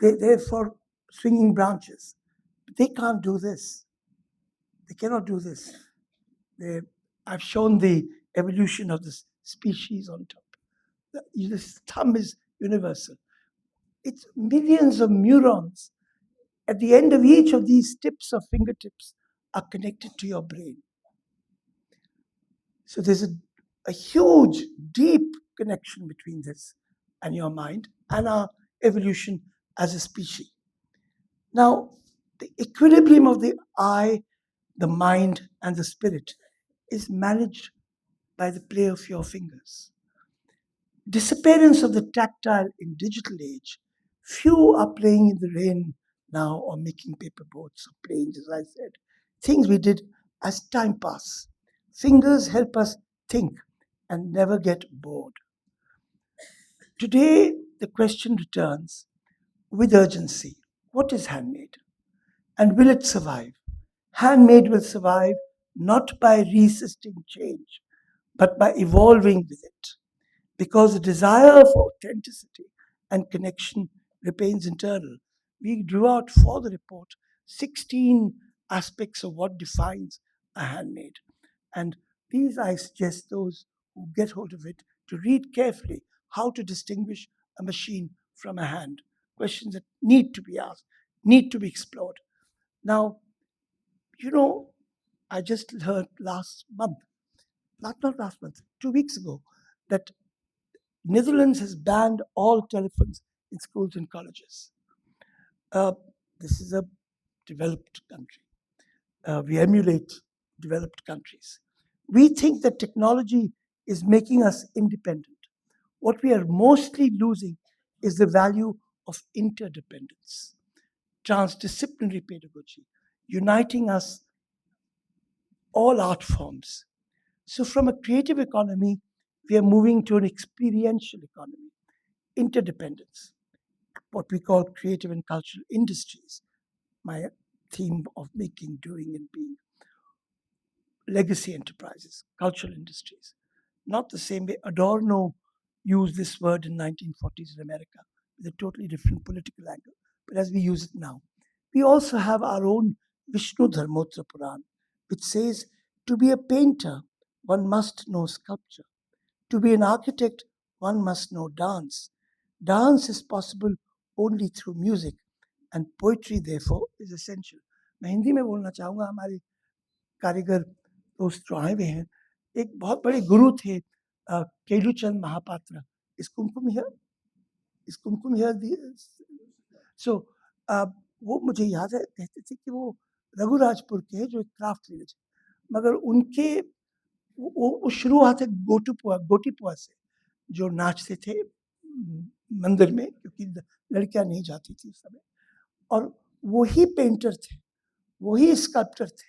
they're for swinging branches. But they can't do this. They cannot do this. I've shown the evolution of this species on top. This thumb is universal. It's millions of neurons. At the end of each of these tips of fingertips are connected to your brain. So there's a huge, deep connection between this and your mind and our evolution as a species. Now, the equilibrium of the eye, the mind, and the spirit is managed by the play of your fingers. Disappearance of the tactile in digital age, few are playing in the rain now or making paper boats or planes, as I said. Things we did as time pass. Fingers help us think and never get bored. Today, the question returns with urgency. What is handmade? And will it survive? Handmade will survive not by resisting change, but by evolving with it. Because the desire for authenticity and connection remains internal. We drew out for the report 16 aspects of what defines a handmade. And these I suggest those who get hold of it to read carefully how to distinguish a machine from a hand. Questions that need to be asked, need to be explored. Now, I just heard last month, not last month, 2 weeks ago, that Netherlands has banned all telephones in schools and colleges. This is a developed country. We emulate developed countries. We think that technology is making us independent. What we are mostly losing is the value of interdependence, transdisciplinary pedagogy, uniting us, all art forms. So, from a creative economy, we are moving to an experiential economy, interdependence, what we call creative and cultural industries, my theme of making, doing, and being. Legacy enterprises, cultural industries. Not the same way Adorno used this word in 1940s in America with a totally different political angle, but as we use it now. We also have our own Vishnu Dharmotra Puran, which says to be a painter, one must know sculpture. To be an architect, one must know dance. Dance is possible only through music, and poetry, therefore, is essential. मैं हिंदी में बोलना चाहूँगा, हमारे कारीगर दोस्त जो आए हुए हैं, एक बहुत बड़े गुरु थे केलुचंद महापात्र. इस कुमकुम हियर सो वो मुझे याद है, कहते थे कि वो रघुराजपुर के जो एक क्राफ्ट विलेज, मगर उनके वो शुरुआत है गोटीपुआ से, जो नाचते थे मंदिर में, क्योंकि लड़कियां नहीं जाती थी उस समय, और वही पेंटर थे, वही स्कल्प्टर थे,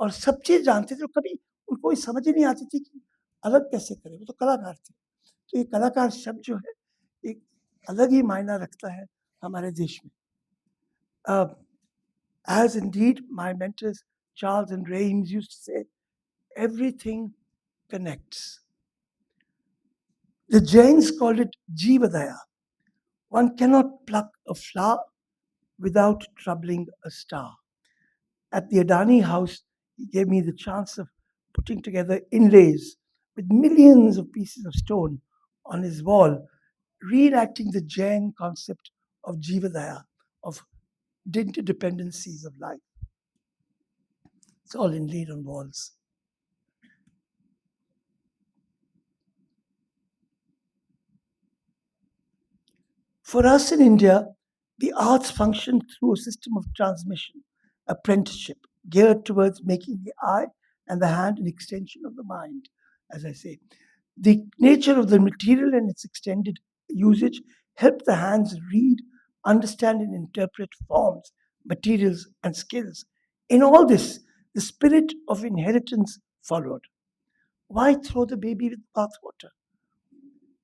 और सब चीज़ जानते थे. कभी उनको ये समझ ही नहीं आती थी कि अलग कैसे करें, वो तो कलाकार थे. तो ये कलाकार शब्द जो है एक अलग ही मायना रखता है हमारे देश में. As indeed my mentors Charles and Rames used to say, everything connects. The Jains called it Jivadaya. One cannot pluck a flower without troubling a star. At the Adani house, he gave me the chance of putting together inlays with millions of pieces of stone on his wall, reenacting the Jain concept of Jivadaya, of interdependencies of life. It's all inlaid on walls. For us in India, the arts function through a system of transmission, apprenticeship, geared towards making the eye and the hand an extension of the mind, as I say. The nature of the material and its extended usage help the hands read, understand, and interpret forms, materials, and skills. In all this, the spirit of inheritance followed. Why throw the baby with bathwater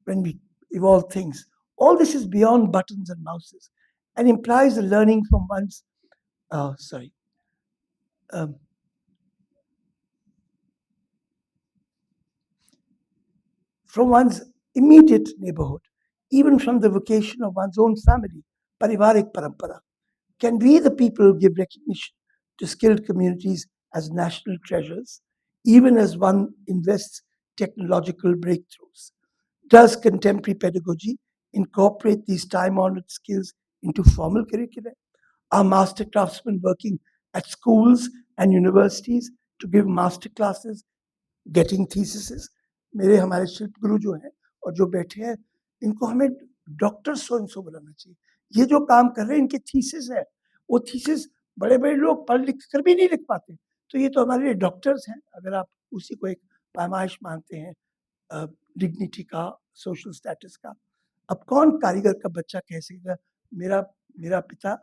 when we evolve things? All this is beyond buttons and mouses and implies the learning from one's, from one's immediate neighborhood, even from the vocation of one's own family, parivarik parampara. Can we, the people, give recognition to skilled communities as national treasures, even as one invests technological breakthroughs? Does contemporary pedagogy incorporate these time-honored skills into formal curricula? Are master craftsmen working at schools and universities to give master classes, getting theses? मेरे हमारे शिल्प गुरु जो हैं और जो बैठे हैं, इनको हमें डॉक्टर सो एंड सो बुलाना चाहिए. ये जो काम कर रहे हैं, इनके थीसिस है. वो थीसिस बड़े बड़े लोग पढ़ लिख कर भी नहीं लिख पाते, तो ये तो हमारे लिए डॉक्टर्स हैं. अगर आप उसी को एक पैमाइश मानते हैं डिग्निटी का, सोशल स्टेटस का, अब कौन कारीगर का बच्चा कह सकेगा मेरा पिता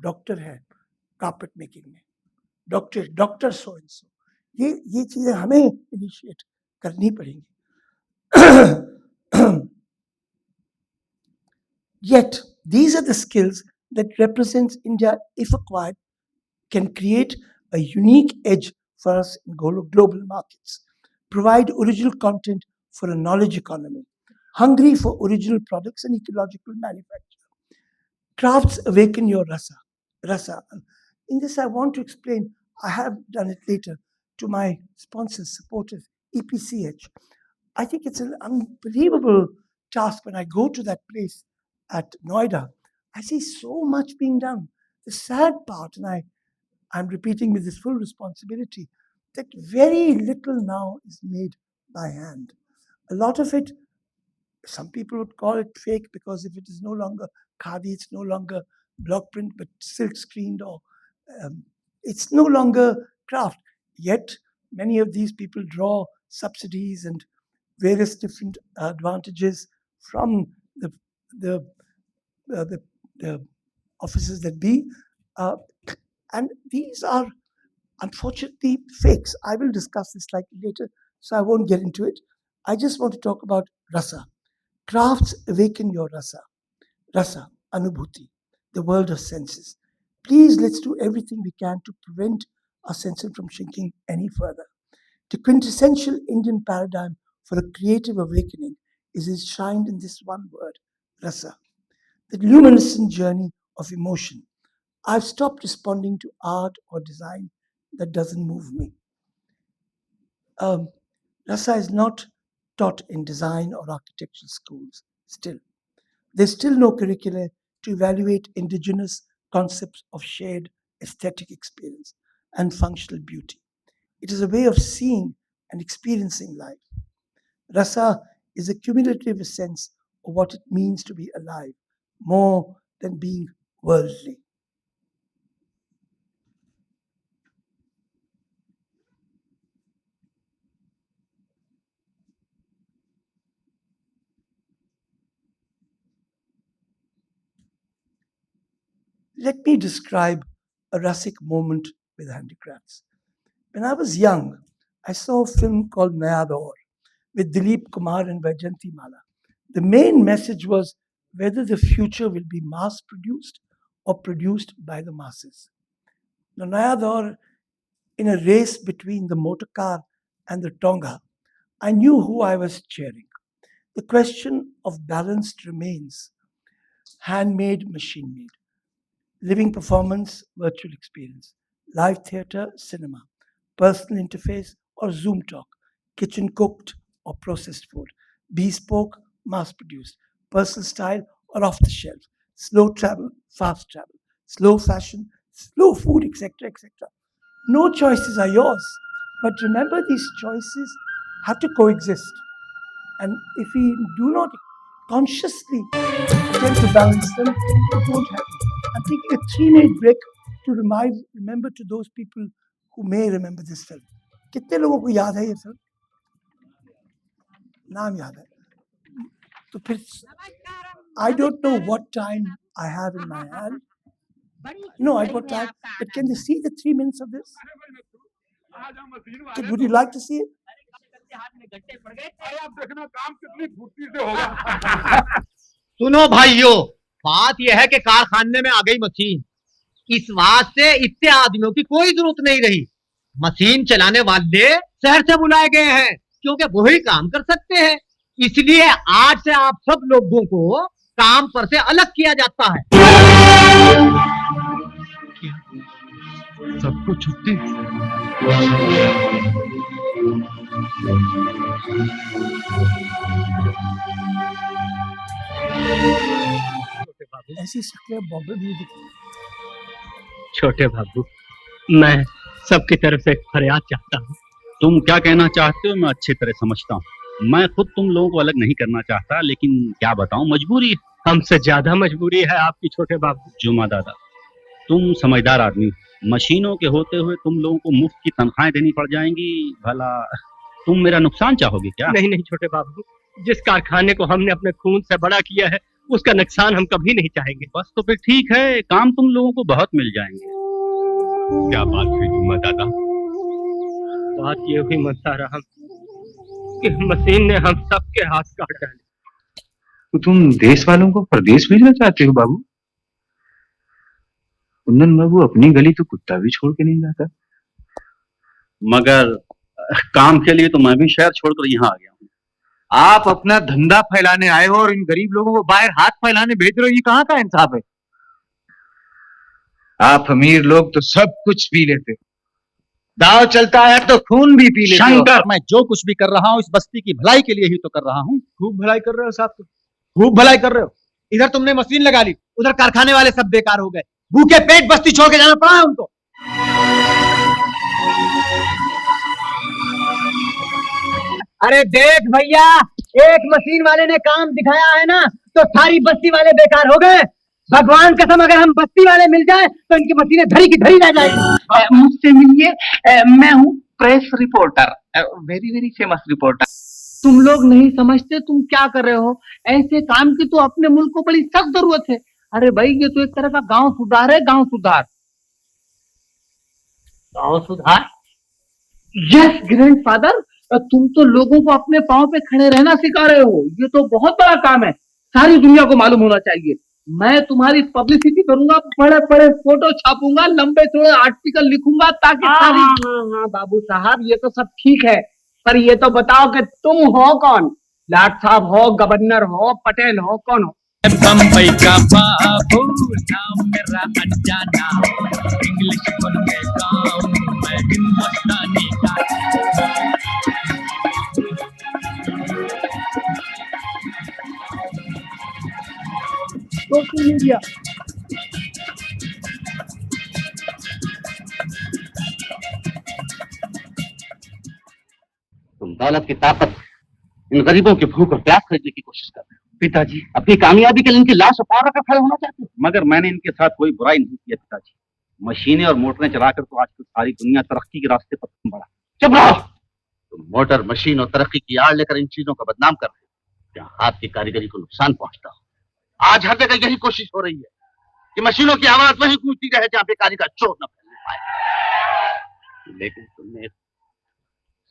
डॉक्टर है कार्पेट मेकिंग में, डॉक्टर सो एंड सो. ये चीजें हमें इनिशिएट करनी पड़ेंगी. Yet these are the skills that represents India, if acquired, can create a unique edge for us in global markets, provide original content for a knowledge economy, hungry for original products and ecological manufacture. Crafts awaken your rasa. In this, I want to explain I have done it later to my sponsors, supporters, EPCH. I think it's an unbelievable task when I go to that place at Noida. I see so much being done. The sad part, and I'm repeating with this full responsibility, that very little now is made by hand. A lot of it, some people would call it fake because if it is no longer khadi, it's no longer block print, but silk screened, or um, it's no longer craft. Yet many of these people draw subsidies and various different advantages from the uh, the, the offices that be, uh, and these are unfortunately fakes. I will discuss this slightly later, so I won't get into it. I just want to talk about rasa. Crafts awaken your rasa. Rasa, Anubhuti, the world of senses. Please let's do everything we can to prevent our senses from shrinking any further. The quintessential Indian paradigm for a creative awakening is enshrined in this one word, rasa, the luminescent journey of emotion. I've stopped responding to art or design that doesn't move me. Rasa is not taught in design or architectural schools still. There's still no curricula to evaluate indigenous concepts of shared aesthetic experience and functional beauty. It is a way of seeing and experiencing life. Rasa is a cumulative sense of what it means to be alive, more than being worldly. Let me describe a rasic moment with handicrafts. When I was young, I saw a film called Naya Daur with Dilip Kumar and Vaijanti Mala. The main message was whether the future will be mass produced or produced by the masses. Now, Naya Daur, in a race between the motor car and the Tonga, I knew who I was cheering. The question of balance remains: handmade, machine made, living performance, virtual experience, live theater, cinema, personal interface or Zoom talk, kitchen cooked or processed food, bespoke, mass produced, personal style or off the shelf, slow travel, fast travel, slow fashion, slow food, etc., etc. No choices are yours, but remember these choices have to coexist. And if we do not consciously attempt to balance them, it won't happen. I'm taking a 3-minute break to remember to those people who may remember this film. कितने लोगों को याद है ये film? नाम याद है? तो फिर I don't know what time I have in my hand. No, I don't time. But can they see the 3 minutes of this? Would you like to see it? सुनो भाइयों, बात यह है कि कारखाने में आ गई मशीन। इस वास्ते इतने आदमियों की कोई जरूरत नहीं रही। मशीन चलाने वाले शहर से बुलाए गए हैं क्योंकि वही काम कर सकते हैं। इसलिए आज से आप सब लोगों को काम पर से अलग किया जाता है। सबको छुट्टी। ऐसी शक्लें बॉम्बे में दिखती। छोटे बाबू, मैं सबकी तरफ से फरियाद चाहता हूँ। तुम क्या कहना चाहते हो मैं अच्छी तरह समझता हूँ। मैं खुद तुम लोगों को अलग नहीं करना चाहता, लेकिन क्या बताऊं, मजबूरी है। हमसे ज्यादा मजबूरी है आपकी छोटे बाबू। जुमा दादा, तुम समझदार आदमी हो। मशीनों के होते हुए तुम लोगों को मुफ्त की तनख्वाहें देनी पड़ जाएंगी। भला तुम मेरा नुकसान चाहोगे क्या? नहीं नहीं छोटे बाबू, जिस कारखाने को हमने अपने खून से बड़ा किया है उसका नुकसान हम कभी नहीं चाहेंगे। बस तो फिर ठीक है, काम तुम लोगों को बहुत मिल जाएंगे। क्या बात हुई जुम्मा दादा? बात ये हुई मसा रहा कि मशीन ने हम सबके हाथ काट डाले। तो तुम देश वालों को प्रदेश भेजना चाहते हो बाबू? कुंदन बाबू, अपनी गली तो कुत्ता भी छोड़ के नहीं जाता। मगर काम के लिए तो मैं भी शहर छोड़कर यहाँ आ गया हूँ। आप अपना धंधा फैलाने आए हो और इन गरीब लोगों को बाहर हाथ फैलाने भेज रहे हो, ये कहाँ का इंसाफ है? आप अमीर लोग तो सब कुछ पी लेते हो, दाव चलता है तो खून भी पी लेते हो। शंकर, मैं जो कुछ भी कर रहा हूँ इस बस्ती की भलाई के लिए ही तो कर रहा हूँ। खूब भलाई कर रहे हो साहब, खूब भलाई कर रहे हो। इधर तुमने मशीन लगा ली, उधर कारखाने वाले सब बेकार हो गए, भूखे पेट बस्ती छोड़ के जाना पड़ा है उनको। अरे देख भैया, एक मशीन वाले ने काम दिखाया है ना, तो सारी बस्ती वाले बेकार हो गए। भगवान कसम, अगर हम बस्ती वाले मिल जाए तो इनकी मशीनें धरी की धरी रह जाएगी। मुझसे मिलिए, मैं हूँ press reporter, very very famous reporter. तुम लोग नहीं समझते तुम क्या कर रहे हो। ऐसे काम की तो अपने मुल्क को बड़ी सख्त जरूरत है। अरे भाई, ये तो एक तरह का गांव सुधार है, गांव सुधार। गाँव सुधार? यस ग्रैंडफादर, तुम तो लोगों को अपने पांव पे खड़े रहना सिखा रहे हो। ये तो बहुत बड़ा काम है, सारी दुनिया को मालूम होना चाहिए। मैं तुम्हारी पब्लिसिटी करूंगा, बड़े बड़े फोटो छापूंगा, लंबे चौड़े आर्टिकल लिखूंगा, ताकि सारी। हाँ बाबू साहब, ये तो सब ठीक है, पर ये तो बताओ कि तुम हो कौन? लाट साहब हो, गवर्नर हो, पटेल हो, कौन हो? बम्बई का बाबू, नाम मेरा अनजाना, इंग्लिश बोल के गाऊं मैं हिंदुस्तानी का। Social media. तुम दौलत की ताकत इन गरीबों की भूख और प्यास खरीदने की कोशिश कर रहे हो। पिताजी, अपनी कामयाबी के लिए इनकी लाश पार रखकर खड़े होना चाहते हो। मगर मैंने इनके साथ कोई बुराई नहीं किया पिताजी। मशीनें और मोटरें चलाकर तो आजकल सारी दुनिया तरक्की के रास्ते पर बढ़ा। चुप रहो। तुम मोटर, मशीन और तरक्की की आड़ लेकर इन चीजों का बदनाम कर रहे हो, जहाँ हाथ की कारीगरी को नुकसान पहुंचता हो। आज हर जगह यही कोशिश हो रही है कि मशीनों की आवाज वहीं गूंजती रहे जहाँ बेकारी का चोर न फैलने पाए। लेकिन तुमने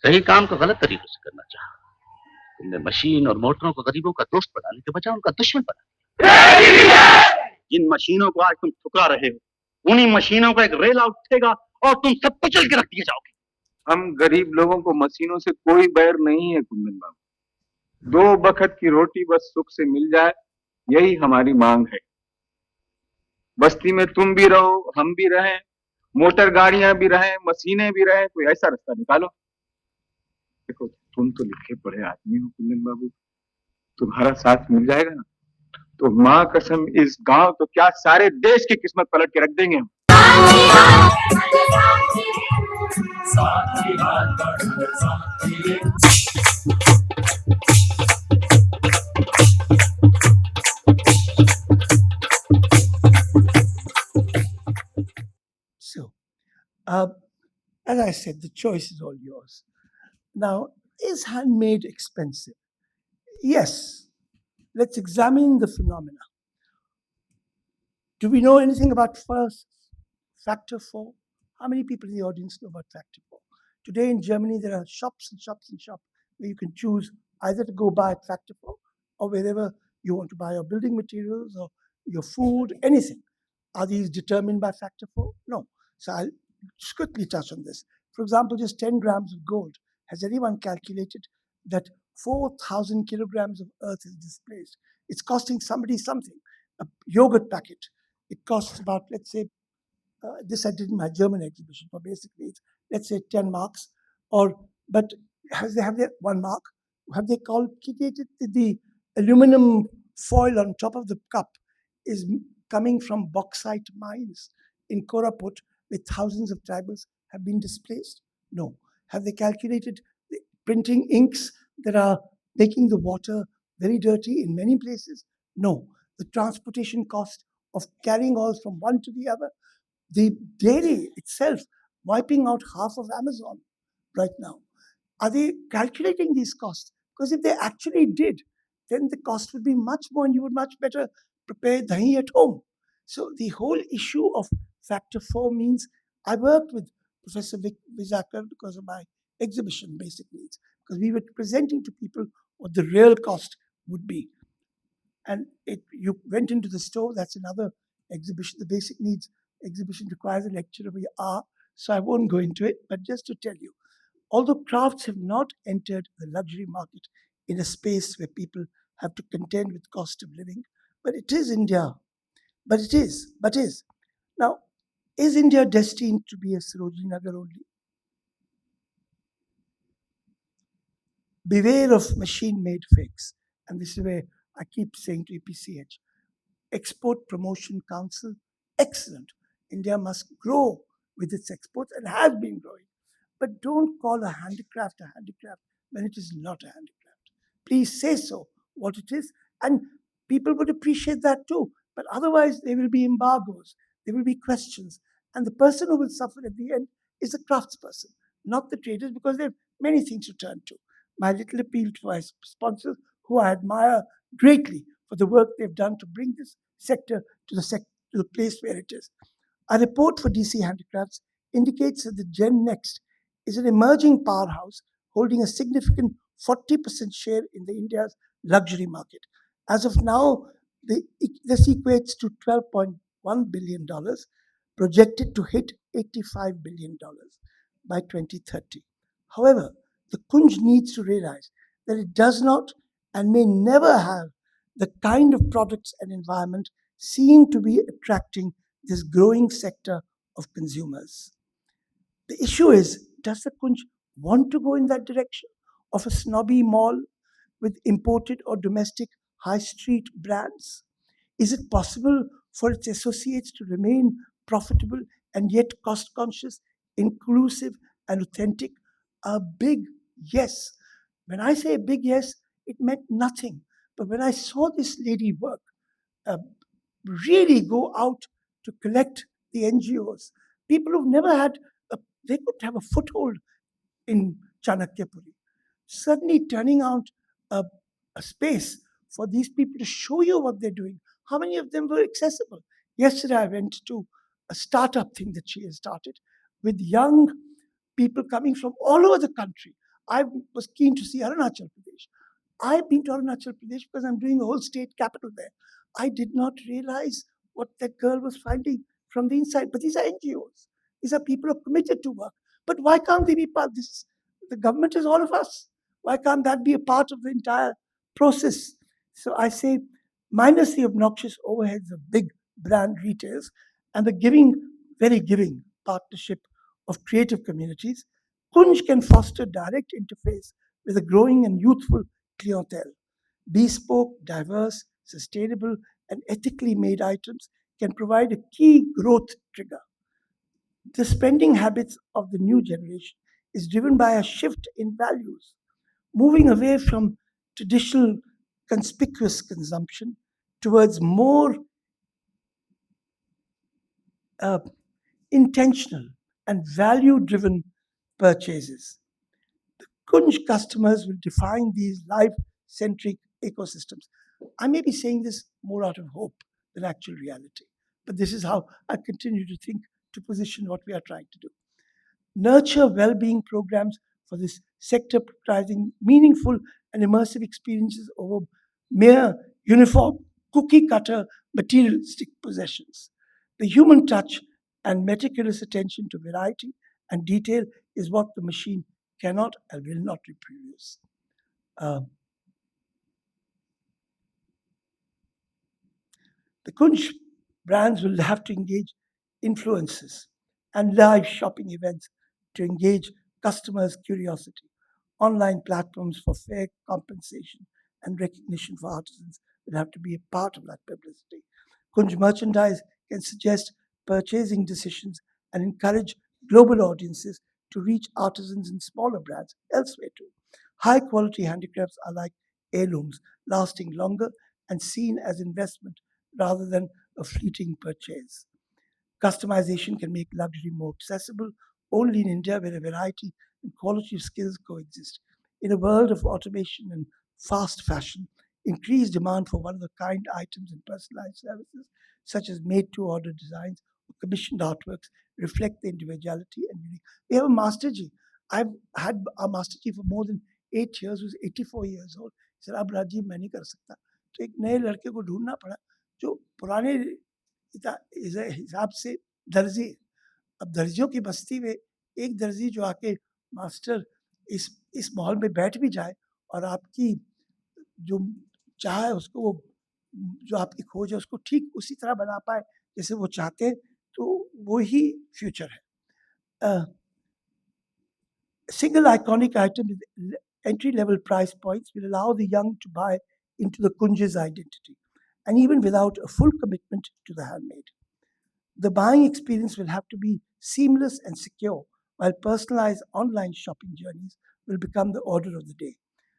सही काम को गलत तरीके से करना चाहा। तुमने मशीन और मोटरों को गरीबों का दोस्त बनाने के बजाय उनका दुश्मन बना। जिन मशीनों को आज तुम ठुकरा रहे हो, उन्हीं मशीनों का एक रेला उठेगा और तुम सब कुचल के रख दिए जाओगे। हम गरीब लोगों को मशीनों से कोई बैर नहीं है कुंदन बाबू। 2 बखत की रोटी बस सुख से मिल जाए, यही हमारी मांग है। बस्ती में तुम भी रहो, हम भी रहें, मोटर गाड़ियां भी रहें, मशीनें भी रहें, कोई ऐसा रास्ता निकालो। देखो, तुम तो लिखे पढ़े आदमी हो कुंदन बाबू, तुम्हारा साथ मिल जाएगा ना तो माँ कसम इस गांव तो क्या सारे देश की किस्मत पलट के रख देंगे हम। So, as I said, the choice is all yours. Now, is handmade expensive? Yes. Let's examine the phenomena. Do we know anything about first factor 4? How many people in the audience know about factor 4? Today in Germany, there are shops and shops and shops where you can choose either to go buy at factor 4 or wherever you want to buy your building materials or your food, anything. Are these determined by factor 4? No. So I'll just quickly touch on this. For example, just 10 grams of gold. Has anyone calculated that 4,000 kilograms of earth is displaced? It's costing somebody something. A yogurt packet, it costs about, let's say, this I did in my German exhibition, but basically it's, let's say, 10 marks. But have they 1 mark? Have they calculated the aluminum foil on top of the cup is coming from bauxite mines in Koraput, where thousands of tribals have been displaced? No. Have they calculated the printing inks that are making the water very dirty in many places? No. The transportation cost of carrying oil from one to the other, the dairy itself wiping out half of Amazon right now. Are they calculating these costs? Because if they actually did, then the cost would be much more and you would much better prepare dahi at home. So the whole issue of factor 4 means I worked with Professor Vizakar because of my exhibition basic needs, because we were presenting to people what the real cost would be. And you went into the store, that's another exhibition. The basic needs exhibition requires a lecture of an hour, so I won't go into it, but just to tell you, although crafts have not entered the luxury market in a space where people have to contend with cost of living, but it is India. But it is. Now, is India destined to be a Sarojini Nagar only? beware of machine-made fakes. And this is where I keep saying to EPCH, Export Promotion Council, excellent. India must grow with its exports and has been growing. But don't call a handicraft when it is not a handicraft. Please say so, what it is, and people would appreciate that too. But otherwise, there will be embargoes, there will be questions, and the person who will suffer at the end is the craftsperson, not the traders, because they have many things to turn to. My little appeal to my sponsors, who I admire greatly for the work they've done to bring this sector to the place where it is. A report for DC Handicrafts indicates that the Gen Next is an emerging powerhouse holding a significant 40% share in the India's luxury market. As of now, this equates to $12.1 billion, projected to hit $85 billion by 2030. However, the Kunj needs to realize that it does not and may never have the kind of products and environment seen to be attracting this growing sector of consumers. The issue is, does the Kunj want to go in that direction of a snobby mall with imported or domestic high street brands? Is it possible for its associates to remain profitable and yet cost conscious, inclusive, and authentic? A big yes. When I say a big yes, it meant nothing. But when I saw this lady work, uh, really go out to collect the NGOs, people who've never had, they could have a foothold in Chanakyapuri, suddenly turning out a space for these people to show you what they're doing. How many of them were accessible? Yesterday, I went to a startup thing that she has started with young people coming from all over the country. I was keen to see Arunachal Pradesh. I've been to Arunachal Pradesh because I'm doing a whole state capital there. I did not realize what that girl was finding from the inside. But these are NGOs. These are people who are committed to work. But why can't they be part of this? The government is all of us. Why can't that be a part of the entire process? So I say, minus the obnoxious overheads of big brand retails and the very giving partnership of creative communities, Kunj can foster direct interface with a growing and youthful clientele. Bespoke, diverse, sustainable, and ethically made items can provide a key growth trigger. The spending habits of the new generation is driven by a shift in values, moving away from traditional conspicuous consumption towards more uh, intentional and value driven purchases. Kunj customers will define these life centric ecosystems. I may be saying this more out of hope than actual reality, but this is how I continue to think to position what we are trying to do. Nurture well being programs for this sector, prioritizing meaningful and immersive experiences over mere uniform, cookie cutter materialistic possessions. The human touch and meticulous attention to variety and detail is what the machine cannot and will not reproduce. The Kunj brands will have to engage influencers and live shopping events to engage customers' curiosity. Online platforms for fair compensation and recognition for artisans will have to be a part of that publicity. Kunj merchandise can suggest purchasing decisions and encourage global audiences to reach artisans and smaller brands elsewhere too. High quality handicrafts are like heirlooms, lasting longer and seen as investment rather than a fleeting purchase. Customization can make luxury more accessible only in India, where a variety and quality of skills coexist. In a world of automation and fast fashion, increased demand for one of a kind items and personalized services, such as made to order designs or commissioned artworks, reflect the individuality and unique. We have a Master Ji. I've had a Master Ji for more than 8 years, who's 84 years old. He said, अब राजीव मैं नहीं कर सकता. तो एक नए लड़के को ढूंढना पड़ा जो पुराने हिसाब से दर्जी. अब दर्जियों की बस्ती में एक दर्जी जो आके मास्टर इस माहौल में बैठ भी जाए और आपकी जो चाह है उसको वो जो आपकी खोज है उसको ठीक उसी तरह बना पाए जैसे वो चाहते हैं, तो वो ही फ्यूचर है. Single iconic item is entry-level price points will allow the young to buy into the Kunj's identity, and even without a full commitment to the handmade. The buying experience will have to be seamless and secure, while personalized online shopping journeys will become the order of the day.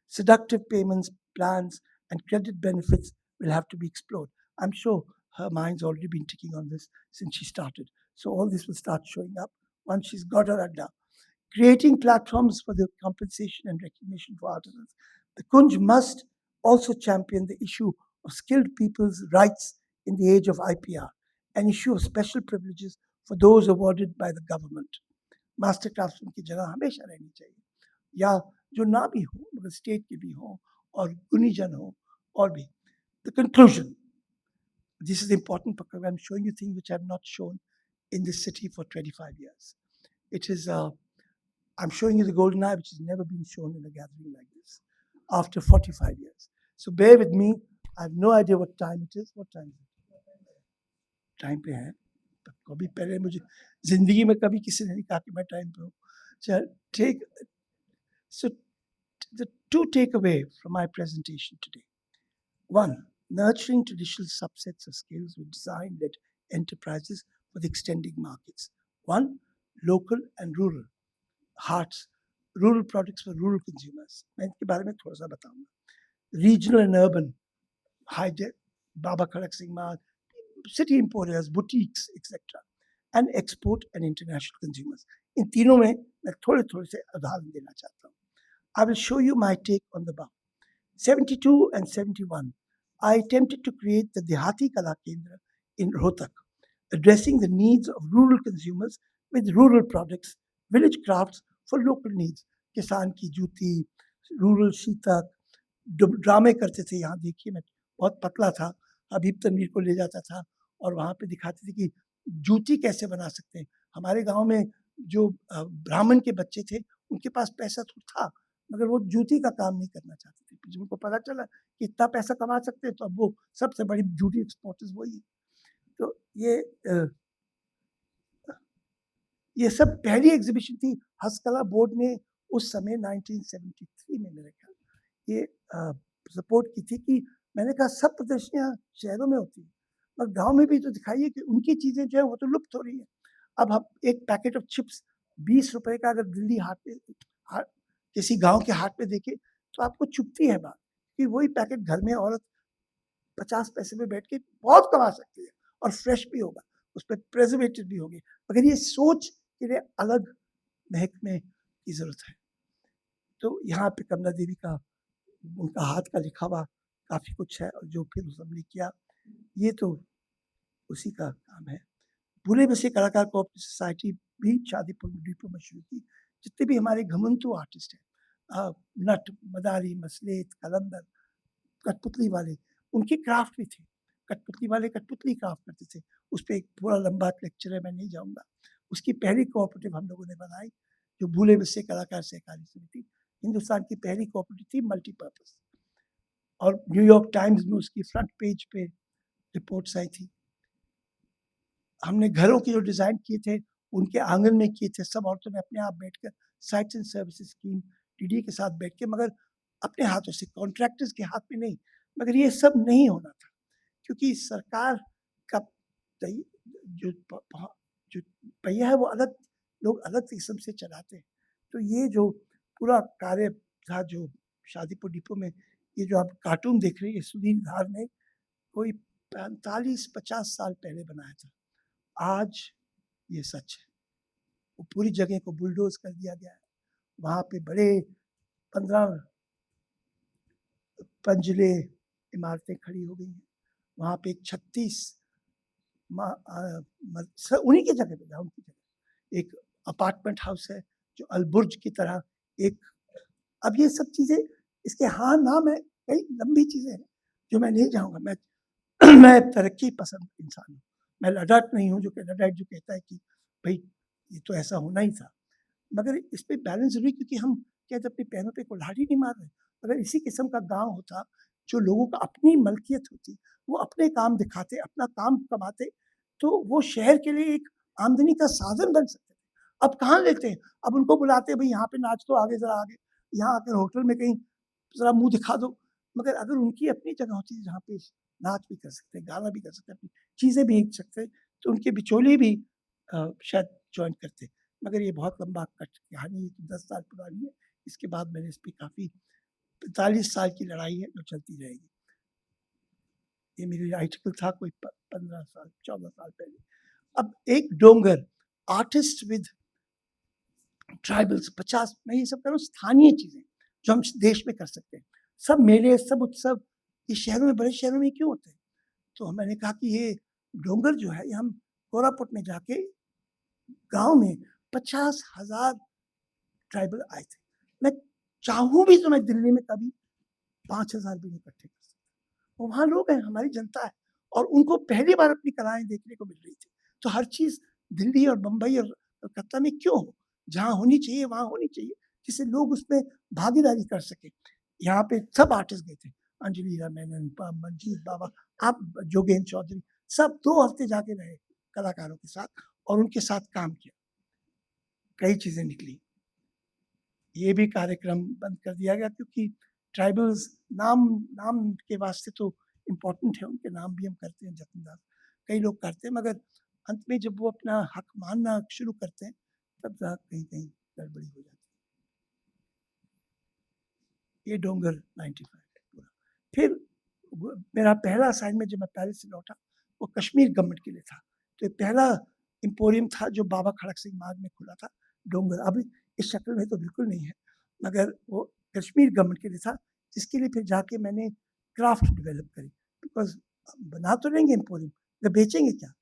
Seductive payments, plans, and credit benefits will have to be explored. I'm sure her mind's already been ticking on this since she started. So all this will start showing up once she's got her adda. Creating platforms for the compensation and recognition for artisans. The Kunj must also champion the issue of skilled people's rights in the age of IPR, an issue of special privileges for those awarded by the government. Master craftsman की जगह हमेशा रहनी चाहिए, या जो ना भी हो मगर स्टेट के भी हो और गुनीजन हो और भी. The conclusion. This is important because I'm showing you things which I have not shown in this city for 25 years. It is, I'm showing you the golden eye which has never been shown in a gathering like this after 45 years. So bear with me. I have no idea what time it is. What time is it? Time पे है. कभी पहले मुझे जिंदगी में कभी किसी ने नहीं कहा कि मैं टाइम पे हूँ. So the two takeaway from my presentation today. One, nurturing traditional subsets of skills with design-led enterprises for the extending markets. One, local and rural hearts, rural products for rural consumers. मैं इनके बारे में थोड़ा सा बताऊंगा. Regional and urban, high-tech, Baba Khadak Singh Mahal, city emporias, boutiques, etc. And export and international consumers. इन तीनों में मैं थोड़े से उदाहरण देना चाहता हूँ. I will show you my take on the above. 72 and 71, I attempted to create the Dehati Kala Kendra in Rohtak, addressing the needs of rural consumers with rural products, village crafts for local needs. किसान की जूती, rural शीतक, ड्रामे करते थे. यहाँ देखिए मैं बहुत पतला था, हबीब तनवीर को ले जाता था और वहाँ पे दिखाते थे कि जूती कैसे बना सकते हैं. हमारे गांव में जो ब्राह्मण के बच्चे थे उनके पास पैसा तो था मगर वो जूती का काम नहीं करना चाहते थे. जब उनको पता चला कि इतना पैसा कमा सकते हैं तो अब वो सबसे बड़ी जूती एक्सपोर्टर्स वही है. तो ये सब पहली एग्जीबिशन थी हस्तकला बोर्ड ने उस समय 1973 में मेरे ख्याल ये सपोर्ट की थी कि मैंने कहा सब प्रदर्शनियाँ शहरों में होती हैं और गांव में भी तो दिखाइए कि उनकी चीज़ें जो है वो तो लुप्त हो रही हैं. अब हम एक पैकेट ऑफ चिप्स 20 रुपए का अगर दिल्ली हाट पे किसी गांव के हाट पे देखे तो आपको चुभती है बात कि वही पैकेट घर में औरत 50 पैसे में बैठ के बहुत कमा सकती है और फ्रेश भी होगा, उस पर प्रेजर्वेटिव भी होंगे. मगर ये सोच के लिए अलग महकमे की जरूरत है. तो यहाँ पे कमला देवी का उनका हाथ का लिखा हुआ काफ़ी कुछ है और जो फिर सबने किया ये तो उसी का काम है. भूले बसे कलाकार कोऑपरेटिव सोसाइटी भी शादीपुर डिपो में शुरू की. जितने भी हमारे घमंतु आर्टिस्ट हैं, नट, मदारी, मसलेत, कलंदर, कठपुतली वाले, उनकी क्राफ्ट भी थी. कठपुतली वाले कठपुतली क्राफ्ट करते थे. उस पर एक पूरा लंबा लेक्चर है, मैं नहीं जाऊँगा. उसकी पहली कोऑपरेटिव हम लोगों ने बनाई जो भूले बसे कलाकार सहकारी समिति, हिंदुस्तान की पहली कोऑपरेटिव थी मल्टीपर्पज़. और न्यूयॉर्क टाइम्स में उसकी फ्रंट पेज पे रिपोर्ट्स आई थी. हमने घरों के जो डिज़ाइन किए थे उनके आंगन में किए थे. सब औरतों ने अपने आप बैठकर sites and services scheme TD के साथ बैठ के, मगर अपने हाथों से, कॉन्ट्रैक्टर्स के हाथ में नहीं. मगर ये सब नहीं होना था क्योंकि सरकार का जो पहिया है वो अलग, लोग अलग किस्म से चलाते हैं. तो ये जो पूरा कार्य था जो शादीपुर डिपो में, ये जो आप कार्टून देख रहे हैं, ये सुधीर धार ने कोई 45-50 साल पहले बनाया था. आज ये सच है. वो पूरी जगह को बुलडोज कर दिया गया है. वहाँ पे बड़े 15 मंजिले इमारतें खड़ी हो गई हैं. वहाँ पे 36 उन्हीं की जगह पे, उनकी जगह एक अपार्टमेंट हाउस है जो अलबुर्ज की तरह एक. अब ये सब चीज़ें इसके हाँ नाम है, कई लंबी चीज़ें हैं जो मैं नहीं जाऊँगा. मैं तरक्की पसंद इंसान हूँ. मैं लडाट नहीं हूँ जो कि लडाट जो कहता है कि भाई ये तो ऐसा होना ही था. मगर इस पर बैलेंस जरूरी, क्योंकि हम क्या अपने पैरों पे कुल्हाड़ी नहीं मार रहे. अगर इसी किस्म का गांव होता जो लोगों का अपनी मलकियत होती, वो अपने काम दिखाते, अपना काम कमाते, तो वो शहर के लिए एक आमदनी का साधन बन सकते थे. अब कहाँ लेते हैं, अब उनको बुलाते हैं भाई यहाँ पे नाच तो आगे जरा आगे, यहाँ आकर होटल में कहीं ज़रा मुँह दिखा दो, मगर अगर उनकी अपनी जगह होती जहाँ पे नाच भी कर सकते हैं, गाना भी कर सकते हैं, अपनी चीज़ें भी बेच सकते हैं, तो उनके बिचौलिए भी शायद जॉइन करते। मगर ये बहुत लंबा कट कहानी है, 10 साल पुरानी है। इसके बाद मैंने इस पे काफ़ी 45 साल की लड़ाई है जो चलती रहेगी। ये मेरी आर्टिकल था कोई 15 साल 14 साल पहले। अब एक डोंगर आर्टिस्ट विद ट्राइबल्स 50, मैं ये सब कह रहा हूँ स्थानीय चीज़ें जो हम देश में कर सकते हैं। सब मेले, सब उत्सव ये शहरों में, बड़े शहरों में क्यों होते हैं? तो मैंने कहा कि ये डोंगर जो है, ये हम कोरापुट में जाके गाँव में 50,000 ट्राइबल आए थे। मैं चाहूँ भी तो मैं दिल्ली में कभी 5,000 भी नहीं इकट्ठे कर सकता। और वहाँ लोग हैं, हमारी जनता है, और उनको पहली बार अपनी कलाएँ देखने को मिल रही थी। तो हर चीज़ दिल्ली और बम्बई और कलकत्ता में क्यों हो? जहाँ होनी चाहिए वहाँ होनी चाहिए, जिससे लोग उसमें भागीदारी कर सकें। यहाँ पे सब आर्टिस्ट गए थे, अंजलि रामानंद, मंजीत बाबा, आप जोगेंद्र चौधरी, सब 2 हफ्ते जाके रहे कलाकारों के साथ और उनके साथ काम किया। कई चीज़ें निकली। ये भी कार्यक्रम बंद कर दिया गया क्योंकि ट्राइबल्स नाम के वास्ते तो इम्पोर्टेंट है, उनके नाम भी हम करते हैं, जतनदार कई लोग करते हैं, मगर अंत में जब वो अपना हक मानना शुरू करते हैं तब कहीं गड़बड़ी हो जाती है। ये डोंगर 95 है पूरा। फिर मेरा पहला असाइनमेंट जब मैं पेरिस से लौटा वो कश्मीर गवर्नमेंट के लिए था। तो ये पहला एम्पोरियम था जो बाबा खड़क सिंह मार्ग में खुला था, डोंगर। अभी इस शक्ल में तो बिल्कुल नहीं है, मगर वो कश्मीर गवर्नमेंट के लिए था, जिसके लिए फिर जाके मैंने क्राफ्ट डेवलप करी। बिकॉज बना तो लेंगे एम्पोरियम, तो बेचेंगे क्या?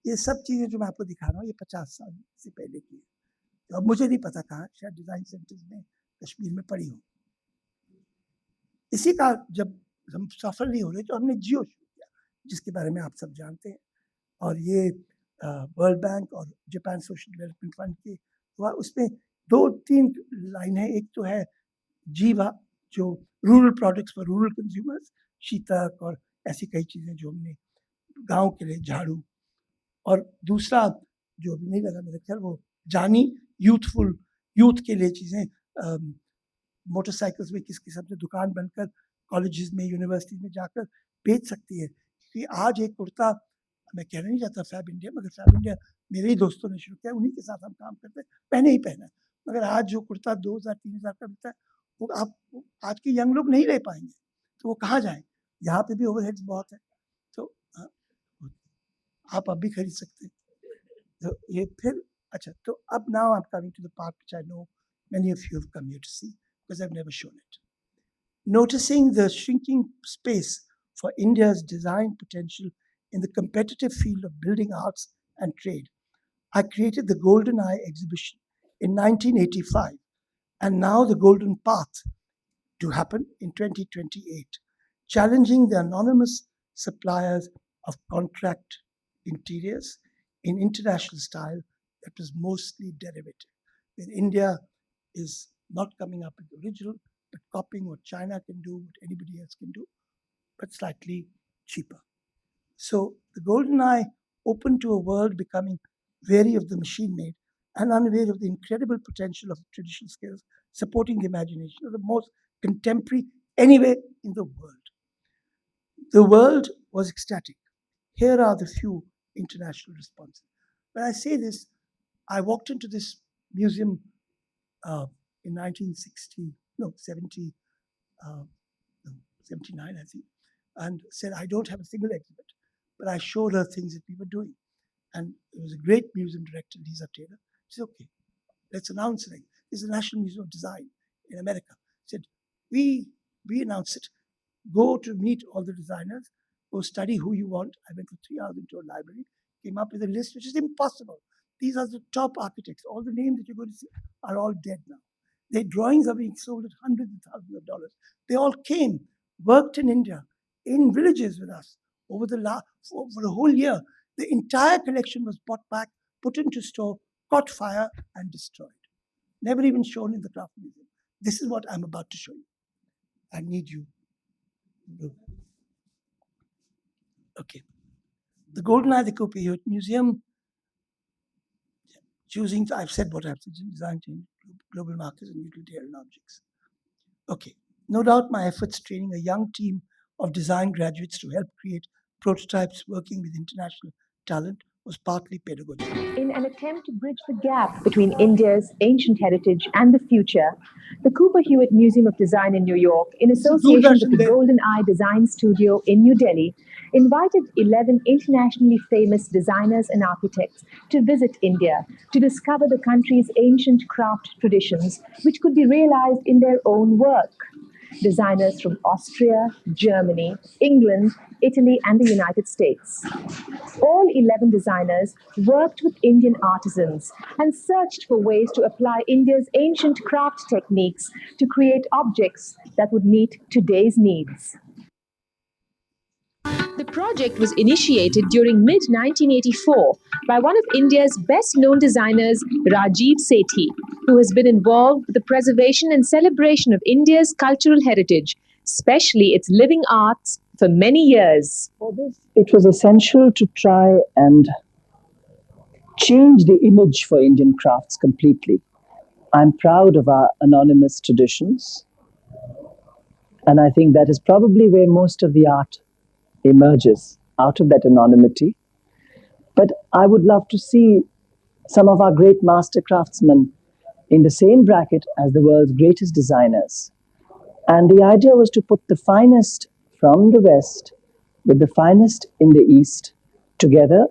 ये सब चीज़ें जो मैं आपको दिखा रहा हूँ ये 50 साल से पहले की है। तो अब मुझे नहीं पता कहाँ, शायद डिज़ाइन सेंटर्स में कश्मीर में पड़ी हो। इसी का जब हम सफल नहीं हो रहे तो हमने जियो शुरू किया, जिसके बारे में आप सब जानते हैं। और ये वर्ल्ड बैंक और जापान सोशल डेवलपमेंट फंड के हुआ, उसमें 2-3 लाइन है। एक तो है जीवा, जो rural products for rural consumers, शीतक और ऐसी कई चीज़ें जो हमने गांव के लिए, झाड़ू। और दूसरा जो अभी नहीं लगा मेरे ख्याल, वो जानी, यूथफुल यूथ के लिए चीज़ें, मोटरसाइकिल्स में किस किस्म से दुकान बनकर कॉलेजेस में, यूनिवर्सिटीज में जाकर बेच सकती है। क्योंकि आज एक कुर्ता, मैं कहना नहीं चाहता फैब इंडिया, मगर फैब इंडिया मेरे ही दोस्तों ने शुरू किया, उन्हीं के साथ हम काम करते हैं, पहने ही पहना। मगर आज जो कुर्ता 2,000-3,000 का मिलता है वो आप आज के यंग लोग नहीं ले पाएंगे, तो वो कहाँ जाएँ? यहाँ पे भी ओवरहेड्स बहुत है, तो आप अब भी खरीद सकते हैं। तो ये फिर अच्छा, तो अब now I am coming to the part which I know many of you have come here to see because I've never shown it. Noticing the shrinking space for India's design potential in the competitive field of building arts and trade, I created the Golden Eye exhibition in 1985 and now the Golden Path to happen in 2028, challenging the anonymous suppliers of contract interiors in international style that was mostly derivative. Where India is not coming up with the original, but copying what China can do, what anybody else can do, but slightly cheaper. So the Golden Eye opened to a world becoming wary of the machine made and unaware of the incredible potential of traditional skills, supporting the imagination of the most contemporary anywhere in the world. The world was ecstatic. Here are the few international responses. When I say this, I walked into this museum in 79, I think, and said, I don't have a single exhibit, but I showed her things that we were doing. And it was a great museum director, Lisa Taylor. She said, okay, let's announce it. This is the National Museum of Design in America. She said, we announce it. Go to meet all the designers, go study who you want. I went for 3 hours into a library, came up with a list, which is impossible. These are the top architects. All the names that you're going to see are all dead now. Their drawings are being sold at hundreds of thousands of dollars. They all came, worked in India, in villages with us over for a whole year. The entire collection was bought back, put into store, caught fire, and destroyed. Never even shown in the craft museum. This is what I'm about to show you. I need you. Okay. The Golden Eye, the Copy Museum, choosing, I've said what I've said, design change, global markets and utilitarian objects. Okay, no doubt my efforts training a young team of design graduates to help create prototypes working with international talent was partly pedagogical. In an attempt to bridge the gap between India's ancient heritage and the future, the Cooper Hewitt Museum of Design in New York, in association with the Golden Eye Design Studio in New Delhi, invited 11 internationally famous designers and architects to visit India to discover the country's ancient craft traditions, which could be realized in their own work. Designers from Austria, Germany, England, Italy, and the United States. All 11 designers worked with Indian artisans and searched for ways to apply India's ancient craft techniques to create objects that would meet today's needs. The project was initiated during mid-1984 by one of India's best-known designers, Rajeev Sethi, who has been involved with the preservation and celebration of India's cultural heritage, especially its living arts, for many years. For this, it was essential to try and change the image for Indian crafts completely. I'm proud of our anonymous traditions, and I think that is probably where most of the art emerges, out of that anonymity. But I would love to see some of our great master craftsmen in the same bracket as the world's greatest designers. And the idea was to put the finest from the West with the finest in the East together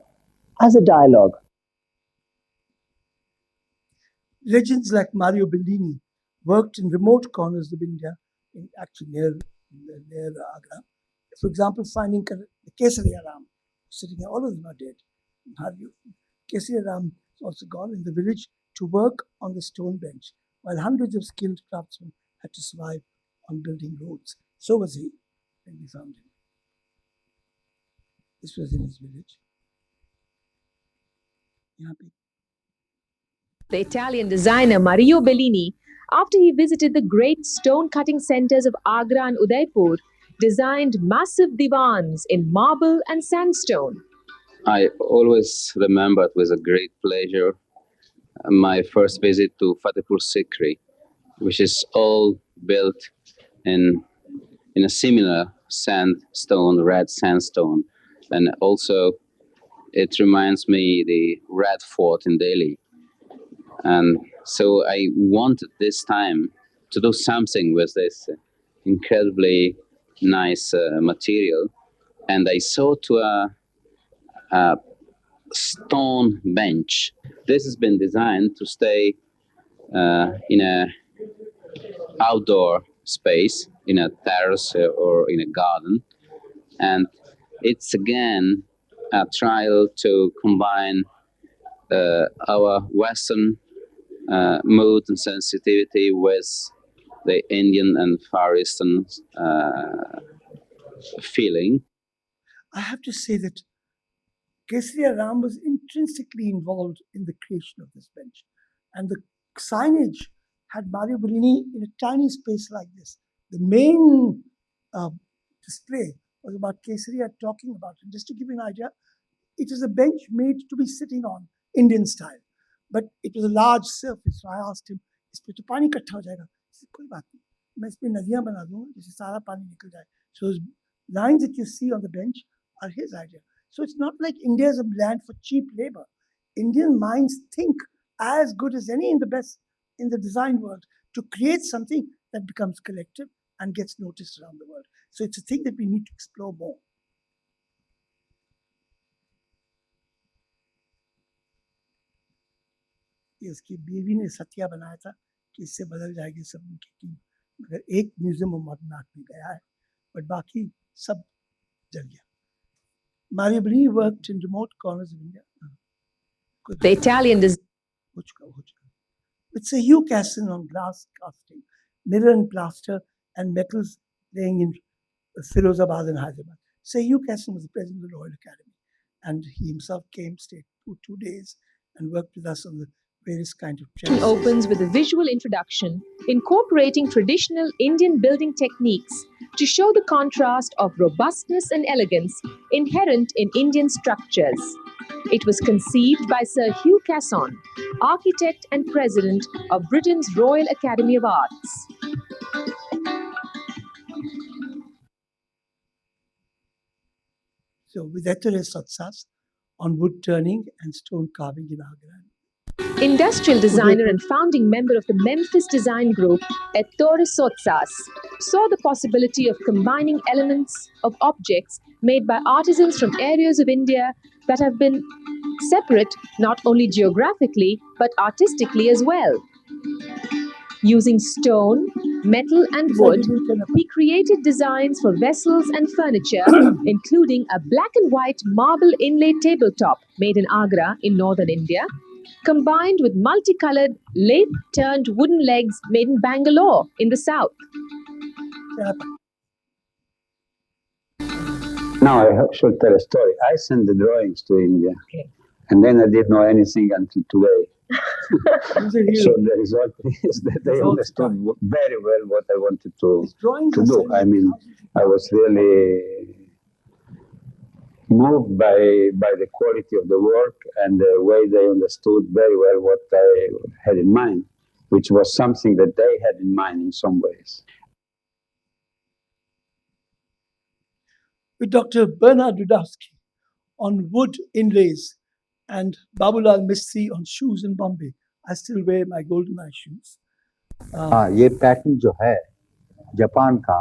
as a dialogue. Legends like Mario Bellini worked in remote corners of India, actually near Agra. For example, finding the Kesariya Ram sitting here, all of them are dead. Kesariya Ram is also gone in the village to work on the stone bench, while hundreds of skilled craftsmen had to survive on building roads. So was he when we found him. This was in his village. The Italian designer Mario Bellini, after he visited the great stone-cutting centers of Agra and Udaipur, designed massive divans in marble and sandstone. I always remembered with a great pleasure my first visit to Fatehpur Sikri, which is all built in a similar sandstone, red sandstone. And also it reminds me the Red Fort in Delhi. And so I wanted this time to do something with this incredibly nice material. And I saw to a stone bench. This has been designed to stay in a outdoor space, in a terrace or in a garden. And it's again a trial to combine our Western mood and sensitivity with the Indian and Far Eastern feeling. I have to say that Kesariya Ram was intrinsically involved in the creation of this bench. And the signage had Mario Bellini in a tiny space like this. The main display was about Kesariya talking about it. Just to give you an idea, it was a bench made to be sitting on, Indian style. But it was a large surface. So I asked him, "Ispe to pani ikkatha ho jayega?" He said, "Koi baat nahi. Main ispe nadiyan bana dunga, jisse sara pani nikal jaye." So those lines that you see on the bench are his idea. So it's not like India is a land for cheap labor. Indian minds think as good as any in the design world to create something that becomes collective and gets noticed around the world. So it's a thing that we need to explore more. इसकी बीवी ने सत्या बनाया था कि इससे बदल जाएगी सब उनकी टीम, मगर एक म्यूजियम ऑफ मॉडर्न आर्ट में गया है, बट बाकी सब जल गया. Mario Bellini worked in remote corners of India. The Italian It's a hue casting on glass casting, mirror and plaster, and metals laying in Firozabad and Hyderabad. Sethi Kassim was the president of the Royal Academy, and he himself stayed 2 days, and worked with us on the various kinds of trends. Opens with a visual introduction incorporating traditional Indian building techniques to show the contrast of robustness and elegance inherent in Indian structures. It was conceived by Sir Hugh Casson, architect and president of Britain's Royal Academy of Arts. So Vidature Satsas on wood turning and stone carving in Agra. Industrial designer and founding member of the Memphis design group, Ettore Sotsas, saw the possibility of combining elements of objects made by artisans from areas of India that have been separate not only geographically but artistically as well. Using stone, metal and wood, he created designs for vessels and furniture, including a black and white marble inlaid tabletop made in Agra in northern India, combined with multicolored lathe-turned wooden legs made in Bangalore in the south. Now I should tell a story. I sent the drawings to India, and then I didn't know anything until today. So the result is that they understood very well what I wanted to do. I mean, I was really moved by the quality of the work and the way they understood very well what I had in mind, which was something that they had in mind in some ways. With Dr. Bernard Rudowski on wood inlays and Babulal Mistry on shoes in Bombay. I still wear my golden eye shoes. ये pattern जो है Japan का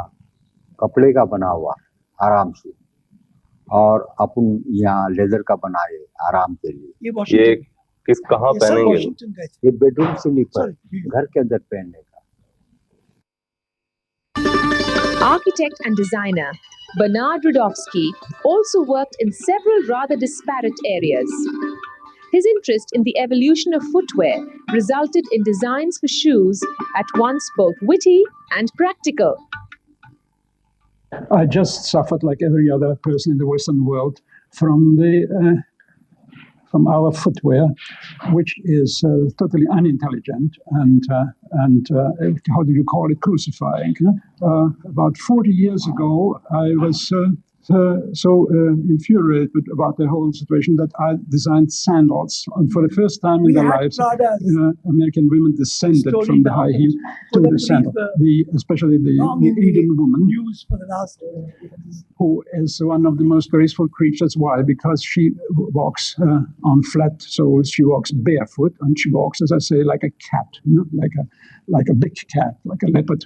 कपड़े का बना हुआ आराम से और अपन यहाँ लेदर का बनाए आराम के लिए ये कहाँ पहनेंगे ये बेडरूम स्लीपर घर के अंदर पहनने का Architect and designer Bernard Rudowski also worked in several rather disparate areas. His interest in the evolution of footwear resulted in designs for shoes at once both witty and practical. I just suffered like every other person in the Western world from our footwear, which is totally unintelligent and how do you call it, crucifying. About 40 years ago, I was so infuriated about the whole situation that I designed sandals. And for the first time in their lives, American women descended from the high heel to the sandal. Especially the Indian woman, who is one of the most graceful creatures. Why? Because she walks on flat soles. She walks barefoot, and she walks, as I say, like a cat, like a big cat, like a leopard.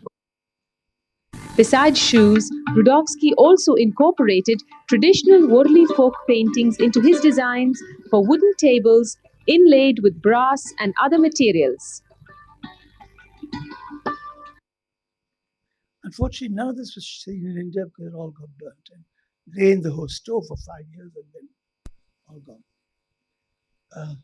Besides shoes, Rudowski also incorporated traditional Worli folk paintings into his designs for wooden tables inlaid with brass and other materials. Unfortunately, none of this was seen in India because it all got burnt and lay in the whole store for 5 years and then all gone.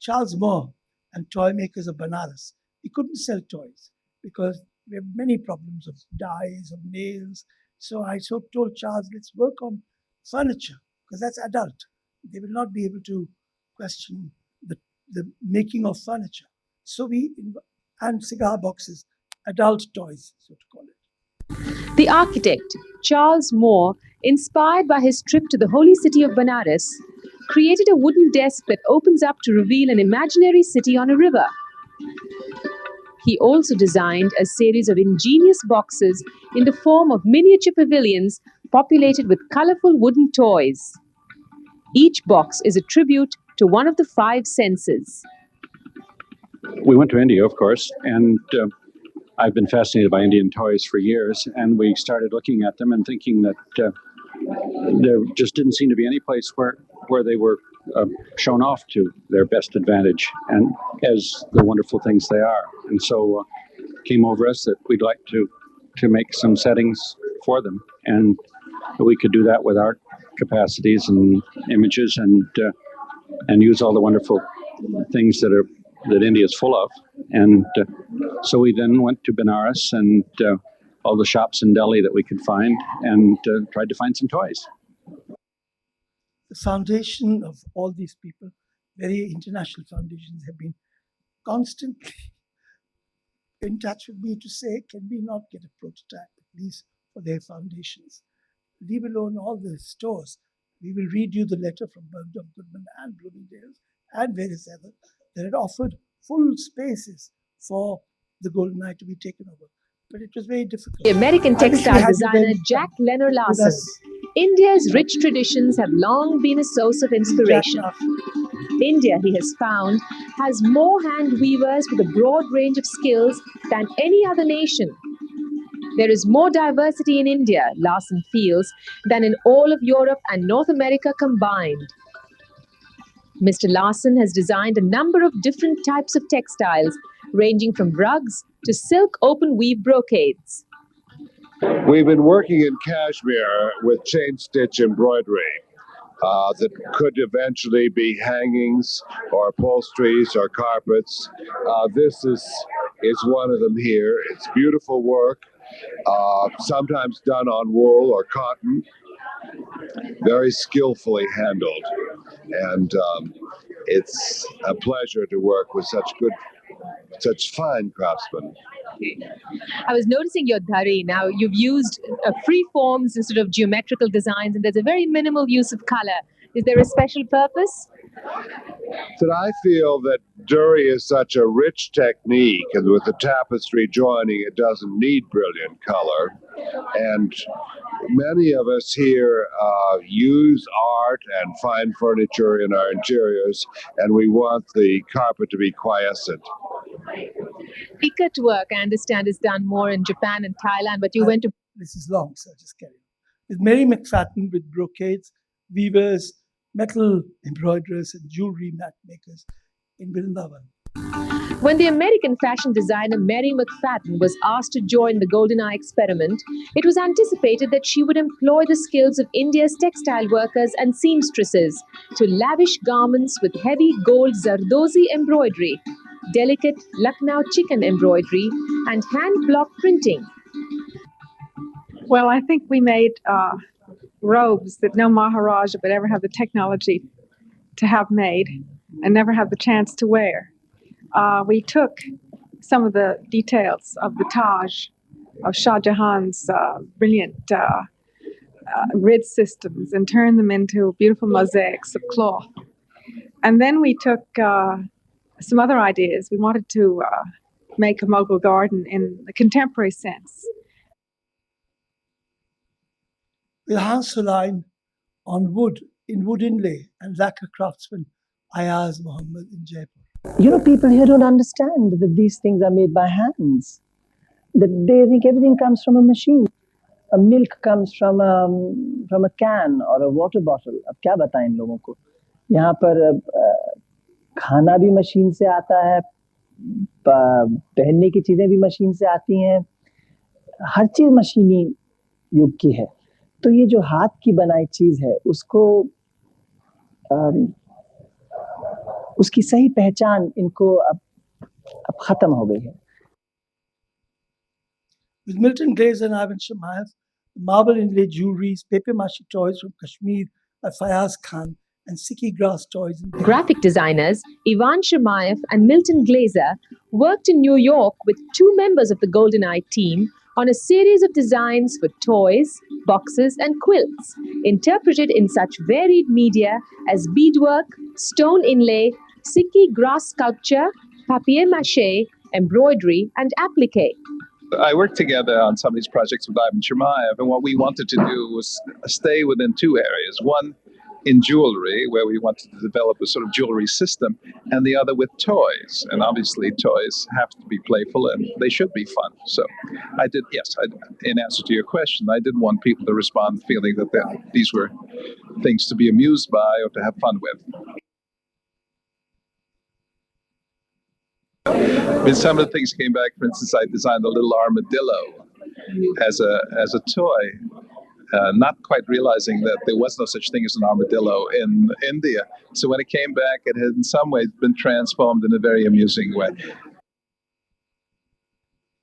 Charles Moore and toy makers of Banaras, he couldn't sell toys because we have many problems of dyes, of nails. So I told Charles, let's work on furniture because that's adult. They will not be able to question the making of furniture. So and cigar boxes, adult toys, so to call it. The architect, Charles Moore, inspired by his trip to the holy city of Benares, created a wooden desk that opens up to reveal an imaginary city on a river. He also designed a series of ingenious boxes in the form of miniature pavilions populated with colorful wooden toys. Each box is a tribute to one of the 5 senses. We went to India, of course, and I've been fascinated by Indian toys for years, and we started looking at them and thinking that there just didn't seem to be any place where they were shown off to their best advantage and as the wonderful things they are. And so came over us that we'd like to make some settings for them, and we could do that with art capacities and images and use all the wonderful things that India is full of. And so we then went to Benares and all the shops in Delhi that we could find and tried to find some toys. The foundation of all these people, very international foundations, have been constantly in touch with me to say, can we not get a prototype, at least for their foundations? Leave alone all the stores. We will read you the letter from Bergdorf Goodman and Bloomingdale's and various others that had offered full spaces for the Golden Eye to be taken over. But it was very difficult. The American textile designer Jack Leonard Larson India's rich traditions have long been a source of inspiration. India, he has found, has more hand weavers with a broad range of skills than any other nation. There is more diversity in India, Larson feels, than in all of Europe and North America combined. Mr. Larson has designed a number of different types of textiles, ranging from rugs to silk open weave brocades. We've been working in cashmere with chain stitch embroidery that could eventually be hangings or upholsteries or carpets. This is one of them here. It's beautiful work, sometimes done on wool or cotton, very skillfully handled. And it's a pleasure to work with such fine craftsmen. I was noticing your dhari. Now, you've used free forms instead of geometrical designs, and there's a very minimal use of color. Is there a special purpose? That I feel that dhuri is such a rich technique, and with the tapestry joining, it doesn't need brilliant color. And many of us here use art and fine furniture in our interiors, and we want the carpet to be quiescent. Ikat work, I understand, is done more in Japan and Thailand, but you went to... This is long, so just carry on. With Mary McFadden, with brocades, weavers, metal embroiderers, and jewelry mat makers in Vrindavan. When the American fashion designer Mary McFadden was asked to join the Golden Eye experiment, it was anticipated that she would employ the skills of India's textile workers and seamstresses to lavish garments with heavy gold zardozi embroidery, delicate Lucknow chicken embroidery, and hand-block printing. Well, I think we made robes that no Maharaja would ever have the technology to have made and never have the chance to wear. We took some of the details of the Taj, of Shah Jahan's brilliant grid systems, and turned them into beautiful mosaics of cloth. And then we took some other ideas. We wanted to make a Mughal garden in the contemporary sense. With Hansuline on wood, in wood inlay, and lacquer craftsman Ayaz Muhammad in Jaipur. You know, people here don't understand that these things are made by hands. That they think everything comes from a machine. A milk comes from a can or a water bottle. अब क्या बताएं इन लोगों को? यहाँ पर खाना भी machine से आता है, पहनने की चीजें भी मशीन से आती हैं. हर चीज मशीनी युग की है. तो ये जो हाथ की बनाई चीज है, उसको उसकी सही पहचान इनको अब खत्म हो गई है. With Milton Glaser and Ivan Shamayev, marble inlaid jewelries, paper mache toys from Kashmir by Fayaz Khan, and Sikhi grass toys. Graphic designers Ivan Shamayev and Milton Glaser worked in New York with two members of the Golden Eye team on a series of designs for toys, boxes, and quilts, interpreted in such varied media as beadwork, stone inlay, Sikhi grass sculpture, papier-mâché, embroidery, and applique. I worked together on some of these projects with Ivan Shamayev, and what we wanted to do was stay within two areas. One in jewelry, where we wanted to develop a sort of jewelry system, and the other with toys. And obviously toys have to be playful and they should be fun. So in answer to your question, I didn't want people to respond feeling that these were things to be amused by or to have fun with. When some of the things came back, for instance, I designed a little armadillo as a toy, not quite realizing that there was no such thing as an armadillo in India. So when it came back, it had in some ways been transformed in a very amusing way.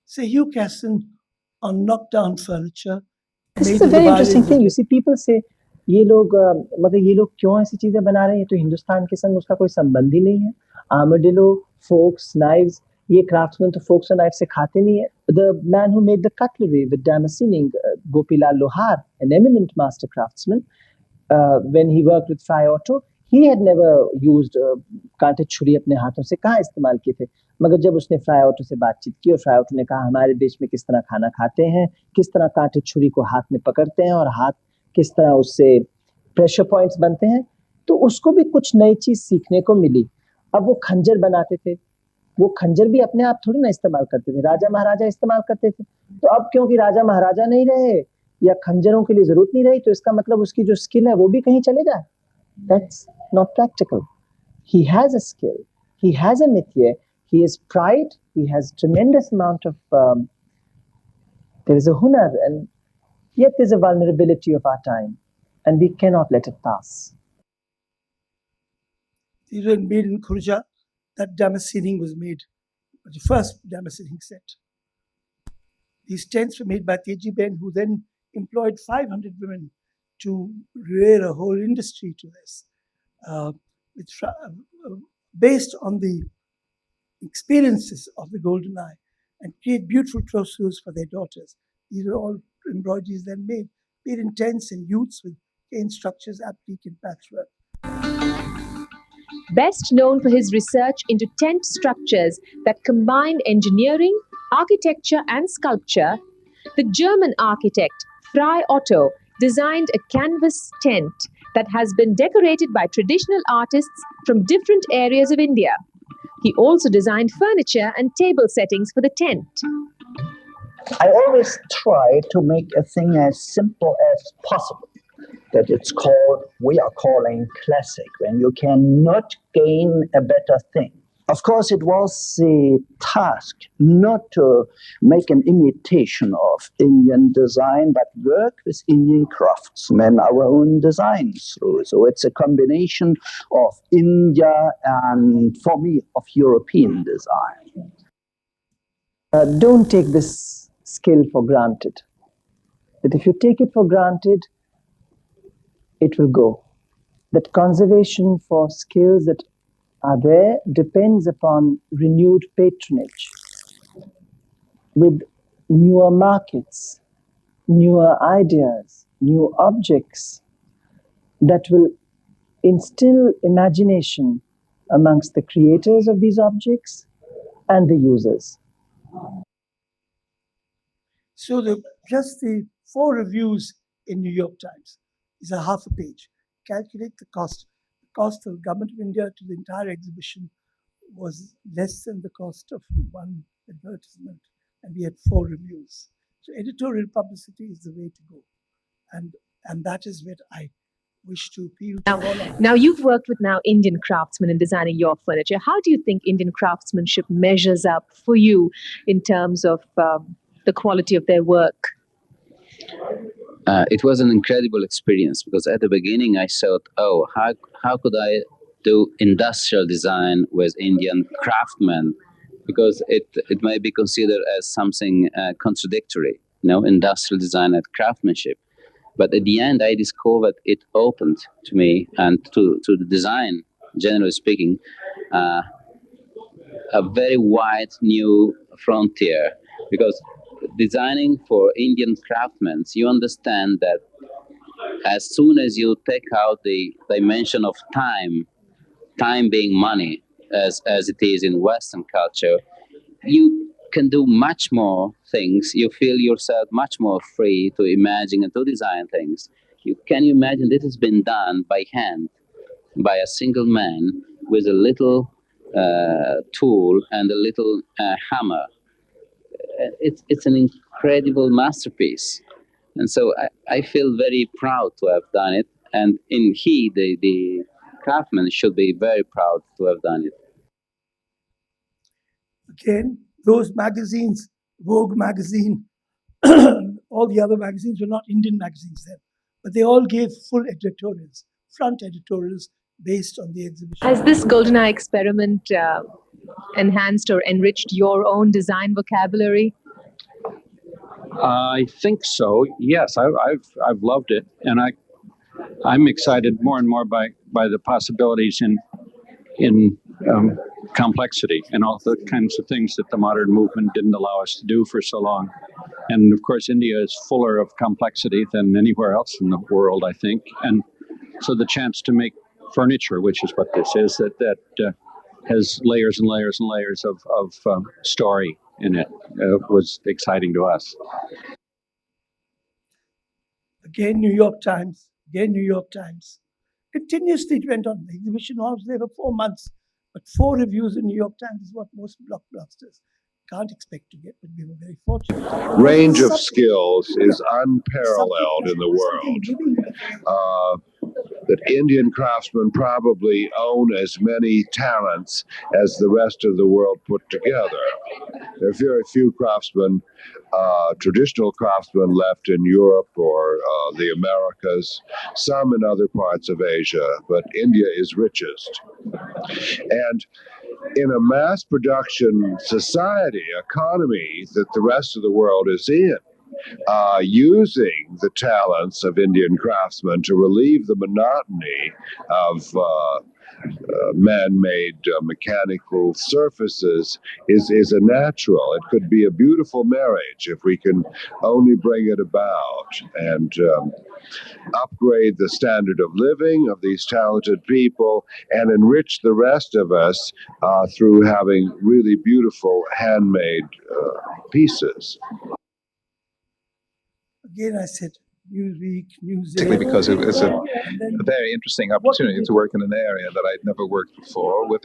Say Hugh Casson on knockdown furniture. This is a very interesting thing. You see, people say, ये लोग क्यों ऐसी चीजें बना रहे हैं? तो हिंदुस्तान के संग उसका कोई संबंध ही नहीं है. Armadillo, forks, knives. ये craftsmen तो forks and knives से खाते नहीं है. The man who made the cutlery with damascening, Gopilal Lohar, an eminent master craftsman, when he worked with Fry Otto, he had never used कांटे छुरी अपने हाथों से कहाँ इस्तेमाल किए थे. मगर जब उसने फ्राई ऑटो से बातचीत की और फ्राई ऑटो ने कहा हमारे देश में किस तरह खाना खाते हैं, किस तरह कांटे छुरी को हाथ में पकड़ते हैं और हाथ किस तरह उससे प्रेशर पॉइंट्स बनते हैं, तो उसको भी कुछ नई चीज सीखने को मिली। अब वो खंजर बनाते थे, वो खंजर भी अपने आप थोड़ी ना इस्तेमाल करते थे, राजा महाराजा इस्तेमाल करते थे। तो अब क्योंकि राजा महाराजा नहीं रहे या खंजरों के लिए जरूरत नहीं रही, तो इसका मतलब उसकी जो स्किल है वो भी कहीं चले जाए। That's not practical. He has a skill, he has a métier, he has pride, he has tremendous amount of there is a hunar, and yet there's a vulnerability of our time, and we cannot let it pass. These were made in Khurja. That damascening was made, the first damascening set. These tents were made by Teji Ben, who then employed 500 women to rear a whole industry to this, based on the experiences of the Golden Eye, and create beautiful trousseaux for their daughters. These are all embroideries then made in tents and youths with cane structures, applique and patchwork. Best known for his research into tent structures that combine engineering, architecture, and sculpture, the German architect Fry Otto designed a canvas tent that has been decorated by traditional artists from different areas of India. He also designed furniture and table settings for the tent. I always try to make a thing as simple as possible. That it's called, we are calling classic, when you cannot gain a better thing. Of course, it was the task not to make an imitation of Indian design, but work with Indian craftsmen, our own designs through. So it's a combination of India and, for me, of European design. Don't take this skill for granted. That if you take it for granted, it will go. That conservation for skills that are there depends upon renewed patronage with newer markets, newer ideas, new objects that will instill imagination amongst the creators of these objects and the users. So just the 4 reviews in New York Times is a half a page. Calculate the cost. The cost of the government of India to the entire exhibition was less than the cost of one advertisement, and we had 4 reviews. So editorial publicity is the way to go, and that is what I wish to appeal to. Now you've worked with Indian craftsmen in designing your furniture. How do you think Indian craftsmanship measures up for you in terms of the quality of their work? It was an incredible experience because at the beginning I thought, oh, how could I do industrial design with Indian craftsmen? Because it may be considered as something contradictory, industrial design and craftsmanship. But at the end, I discovered it opened to me and to the design, generally speaking, a very wide new frontier. Because designing for Indian craftsmen, you understand that as soon as you take out the dimension of time being money, as it is in Western culture, you can do much more things. You feel yourself much more free to imagine and to design things. Can you imagine this has been done by hand, by a single man with a little tool and a little hammer? It's an incredible masterpiece. And so I feel very proud to have done it. And the craftsman should be very proud to have done it. Again, those magazines, Vogue magazine, all the other magazines were not Indian magazines then, but they all gave full editorials, front editorials based on the exhibition. Has this Golden Eye experiment enhanced or enriched your own design vocabulary? I think so. Yes, I've loved it, and I'm excited more and more by the possibilities in complexity and all the kinds of things that the modern movement didn't allow us to do for so long. And of course, India is fuller of complexity than anywhere else in the world, I think. And so the chance to make furniture, which is what this is, that has layers and layers and layers of story in it, was exciting to us. Again, New York Times. Again, New York Times. Continuously it went on. The exhibition was there for 4 months, but 4 reviews in New York Times is what most blockbusters can't expect to get, but we were very fortunate. Range of skills is unparalleled in the world. That Indian craftsmen probably own as many talents as the rest of the world put together. There are very few craftsmen, traditional craftsmen left in Europe or the Americas, some in other parts of Asia, but India is richest. And in a mass production society, economy that the rest of the world is in, using the talents of Indian craftsmen to relieve the monotony of man-made mechanical surfaces is a natural. It could be a beautiful marriage if we can only bring it about and upgrade the standard of living of these talented people and enrich the rest of us through having really beautiful handmade pieces. Again, I said, Newsweek, Particularly because it was a very interesting opportunity to work in an area that I'd never worked before with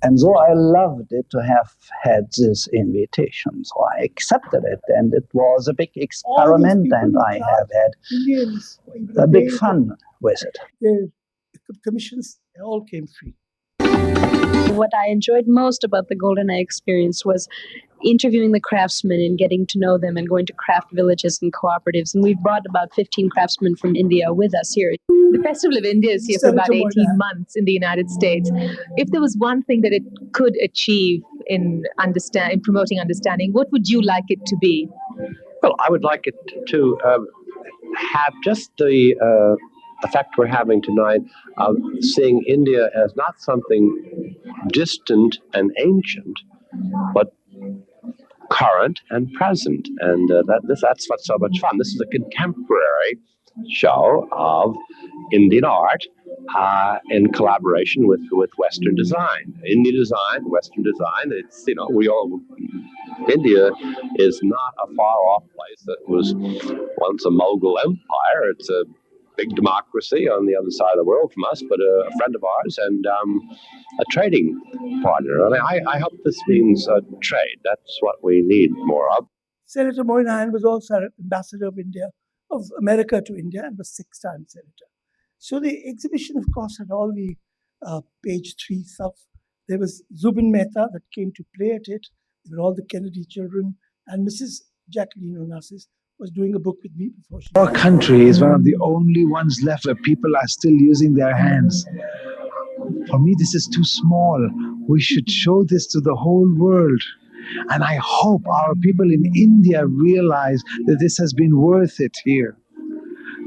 And so I loved it to have had this invitation. So I accepted it, and it was a big experiment, and I have had a big fun with it. The commissions all came free. What I enjoyed most about the Golden Eye experience was interviewing the craftsmen and getting to know them and going to craft villages and cooperatives. And we've brought about 15 craftsmen from India with us here. The Festival of India is here for about 18 months in the United States. If there was one thing that it could achieve in promoting understanding, what would you like it to be? Well, I would like it to have just the effect we're having tonight of seeing India as not something distant and ancient, but current and present. And that's what's so much fun. This is a contemporary show of Indian art in collaboration with Western design. Indian design, Western design. It's, India is not a far off place that was once a Mughal empire. It's a big democracy on the other side of the world from us, but a friend of ours and a trading partner. And I hope this means trade. That's what we need more of. Senator Moynihan was also ambassador of America to India, and was 6-time senator. So the exhibition, of course, had all the page 3 stuff. There was Zubin Mehta that came to play at it. There were all the Kennedy children, and Mrs. Jacqueline Onassis was doing a book with me before she... Our country is one of the only ones left where people are still using their hands. For me, this is too small. We should show this to the whole world. And I hope our people in India realize that this has been worth it here.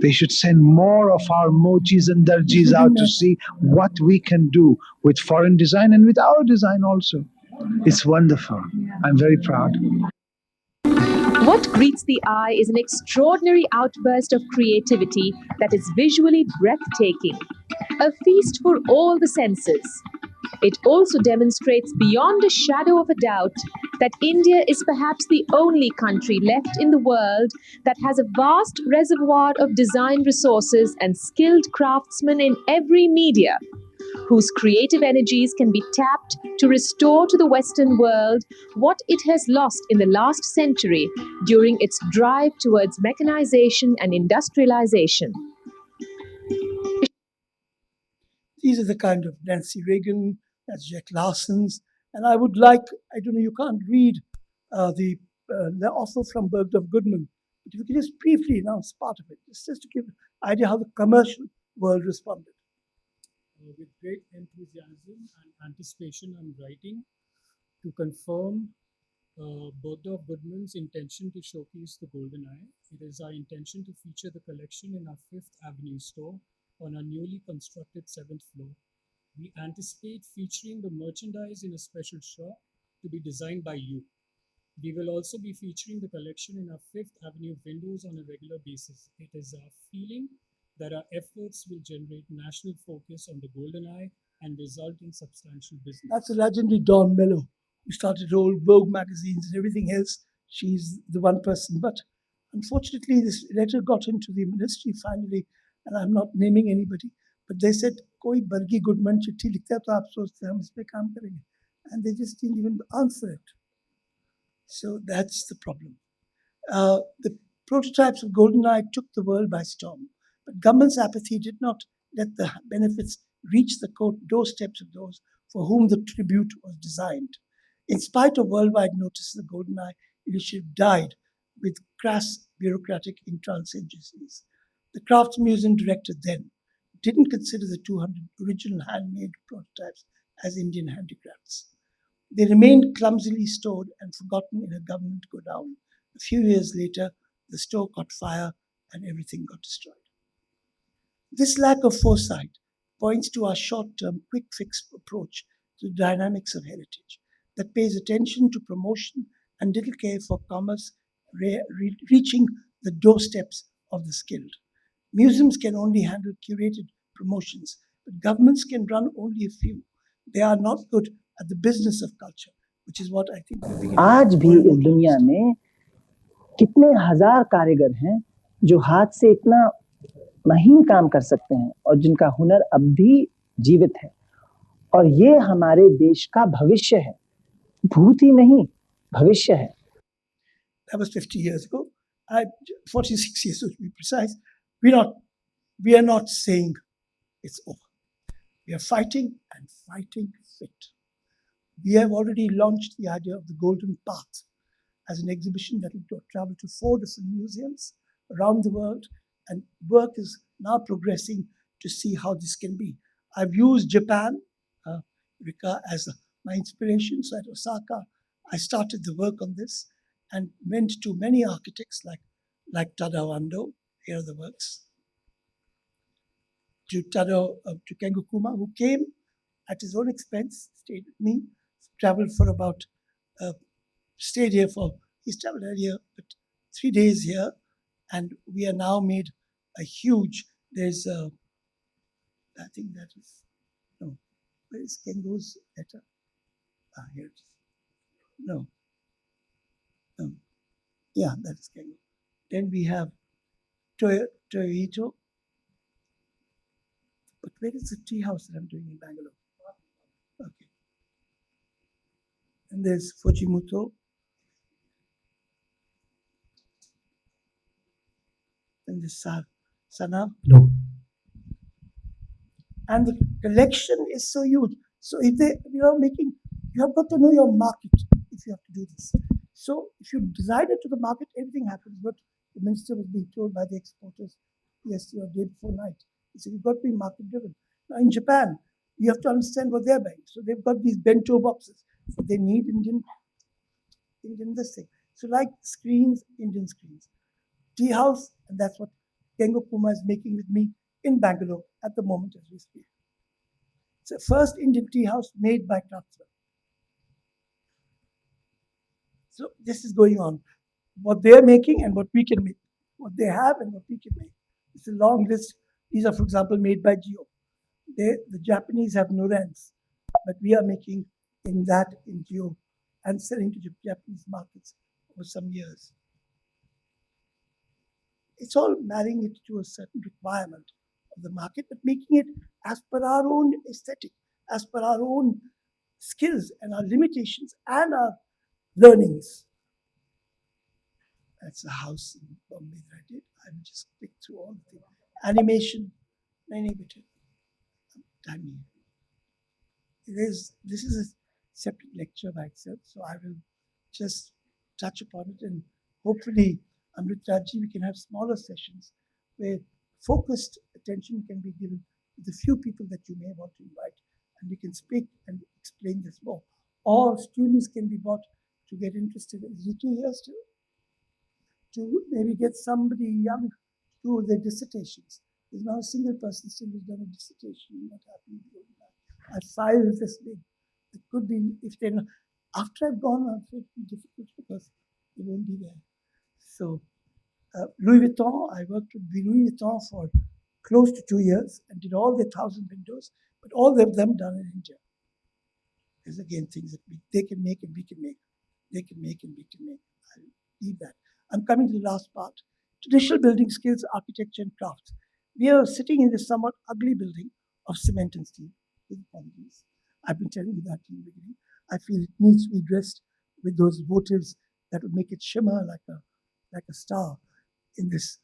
They should send more of our mochis and darjis out to see what we can do with foreign design and with our design also. It's wonderful. I'm very proud. What greets the eye is an extraordinary outburst of creativity that is visually breathtaking, a feast for all the senses. It also demonstrates beyond a shadow of a doubt that India is perhaps the only country left in the world that has a vast reservoir of design resources and skilled craftsmen in every media, whose creative energies can be tapped to restore to the Western world what it has lost in the last century during its drive towards mechanization and industrialization. These are the kind of Nancy Reagan, that's Jack Larson's, and I would like, I don't know, you can't read the offer from Bergdorf Goodman, but if you could just briefly announce part of it, just to give an idea how the commercial world responded. With great enthusiasm and anticipation, I'm writing to confirm Bergdorf Goodman's intention to showcase the Golden Eye. It is our intention to feature the collection in our 5th Avenue store on our newly constructed 7th floor. We anticipate featuring the merchandise in a special shop to be designed by you. We will also be featuring the collection in our 5th Avenue windows on a regular basis. It is our feeling that our efforts will generate national focus on the Golden Eye and result in substantial business. That's the legendary Dawn Mello, who started all Vogue magazines and everything else. She's the one person. But Unfortunately, this letter got into the ministry finally, and I'm not naming anybody, but they said, "Koi bargi Goodman chitti likhta hai, to aap sochte hum is pe kaam karenge," and they just didn't even answer it. So that's the problem. The prototypes of GoldenEye took the world by storm, but government's apathy did not let the benefits reach the doorsteps of those for whom the tribute was designed. In spite of worldwide notice, the GoldenEye initiative died with crass bureaucratic intransigencies. The Crafts Museum director then didn't consider the 200 original handmade prototypes as Indian handicrafts. They remained clumsily stored and forgotten in a government godown. A few years later, the store caught fire and everything got destroyed. This lack of foresight points to our short-term, quick-fix approach to the dynamics of heritage that pays attention to promotion and little care for commerce reaching the doorsteps of the skilled. Museums can only handle curated promotions, but governments can run only a few. They are not good at the business of culture, which is what I think we're beginning. आज भी इस दुनिया में कितने हजार कारीगर हैं जो हाथ से इतना महीन काम कर सकते हैं और जिनका हुनर अब भी जीवित है, और ये हमारे देश का भविष्य है, भूत ही नहीं, भविष्य है. That was 50 years ago. 46 years to be precise. We are not saying it's over. We are fighting and fighting fit. We have already launched the idea of the Golden Path as an exhibition that will travel to 4 different museums around the world, and work is now progressing to see how this can be. I've used Japan, Rika, as my inspiration. So at Osaka, I started the work on this and went to many architects like Tadao Ando, here are the works, to Kengo Kuma, who came at his own expense, stayed with me, traveled for about, stayed here for, he's traveled earlier, but 3 days here, and we are now made a huge, there's I think that is, no, where is Kengo's letter? Here it is. No. Yeah, that is Kengo. Then we have Toyohito. But where is the tea house that I'm doing in Bangalore? Okay. And there's Fujimoto. And there's Sana. No. And the collection is so huge. So if they, you have got to know your market if you have to do this. So if you design it to the market, everything happens. What the minister was being told by the exporters yesterday or day before night. He said, you've got to be market driven. Now in Japan, you have to understand what they're buying. So they've got these bento boxes. So they need Indian this thing. So like screens, Indian screens. Tea house, and that's what Kengo Kuma is making with me in Bangalore at the moment as we speak. It's the first Indian tea house made by craftsmen. So this is going on. What they're making and what we can make. What they have and what we can make. It's a long list. These are, for example, made by Geo. The Japanese have Norens, but we are making in Geo and selling to Japanese markets over some years. It's all marrying it to a certain requirement of the market, but making it as per our own aesthetic, as per our own skills and our limitations and our learnings. That's a house in Bombay that I did. I will just click through all the things. Animation, many bit tiny. This is a separate lecture by itself, so I will just touch upon it, and hopefully, with Rajeev, we can have smaller sessions where focused attention can be given to the few people that you may want to invite, and we can speak and explain this more. Or students can be brought to get interested. Is it 2 years too? To maybe get somebody young to do their dissertations. There's not a single person still who's done a dissertation. What happened? I filed this big. It could be, if they're not, after I've gone, I'm afraid it'll be difficult because they won't be there. So, Louis Vuitton, I worked with Louis Vuitton for close to 2 years and did all their 1,000 windows, but all of them done in India. There's again things that they can make and we can make. They can make and we can make. I'll leave that. I'm coming to the last part. Traditional building skills, architecture, and crafts. We are sitting in this somewhat ugly building of cement and steel. With apologies. I've been telling you that in the beginning. I feel it needs to be dressed with those votives that would make it shimmer like a star in this.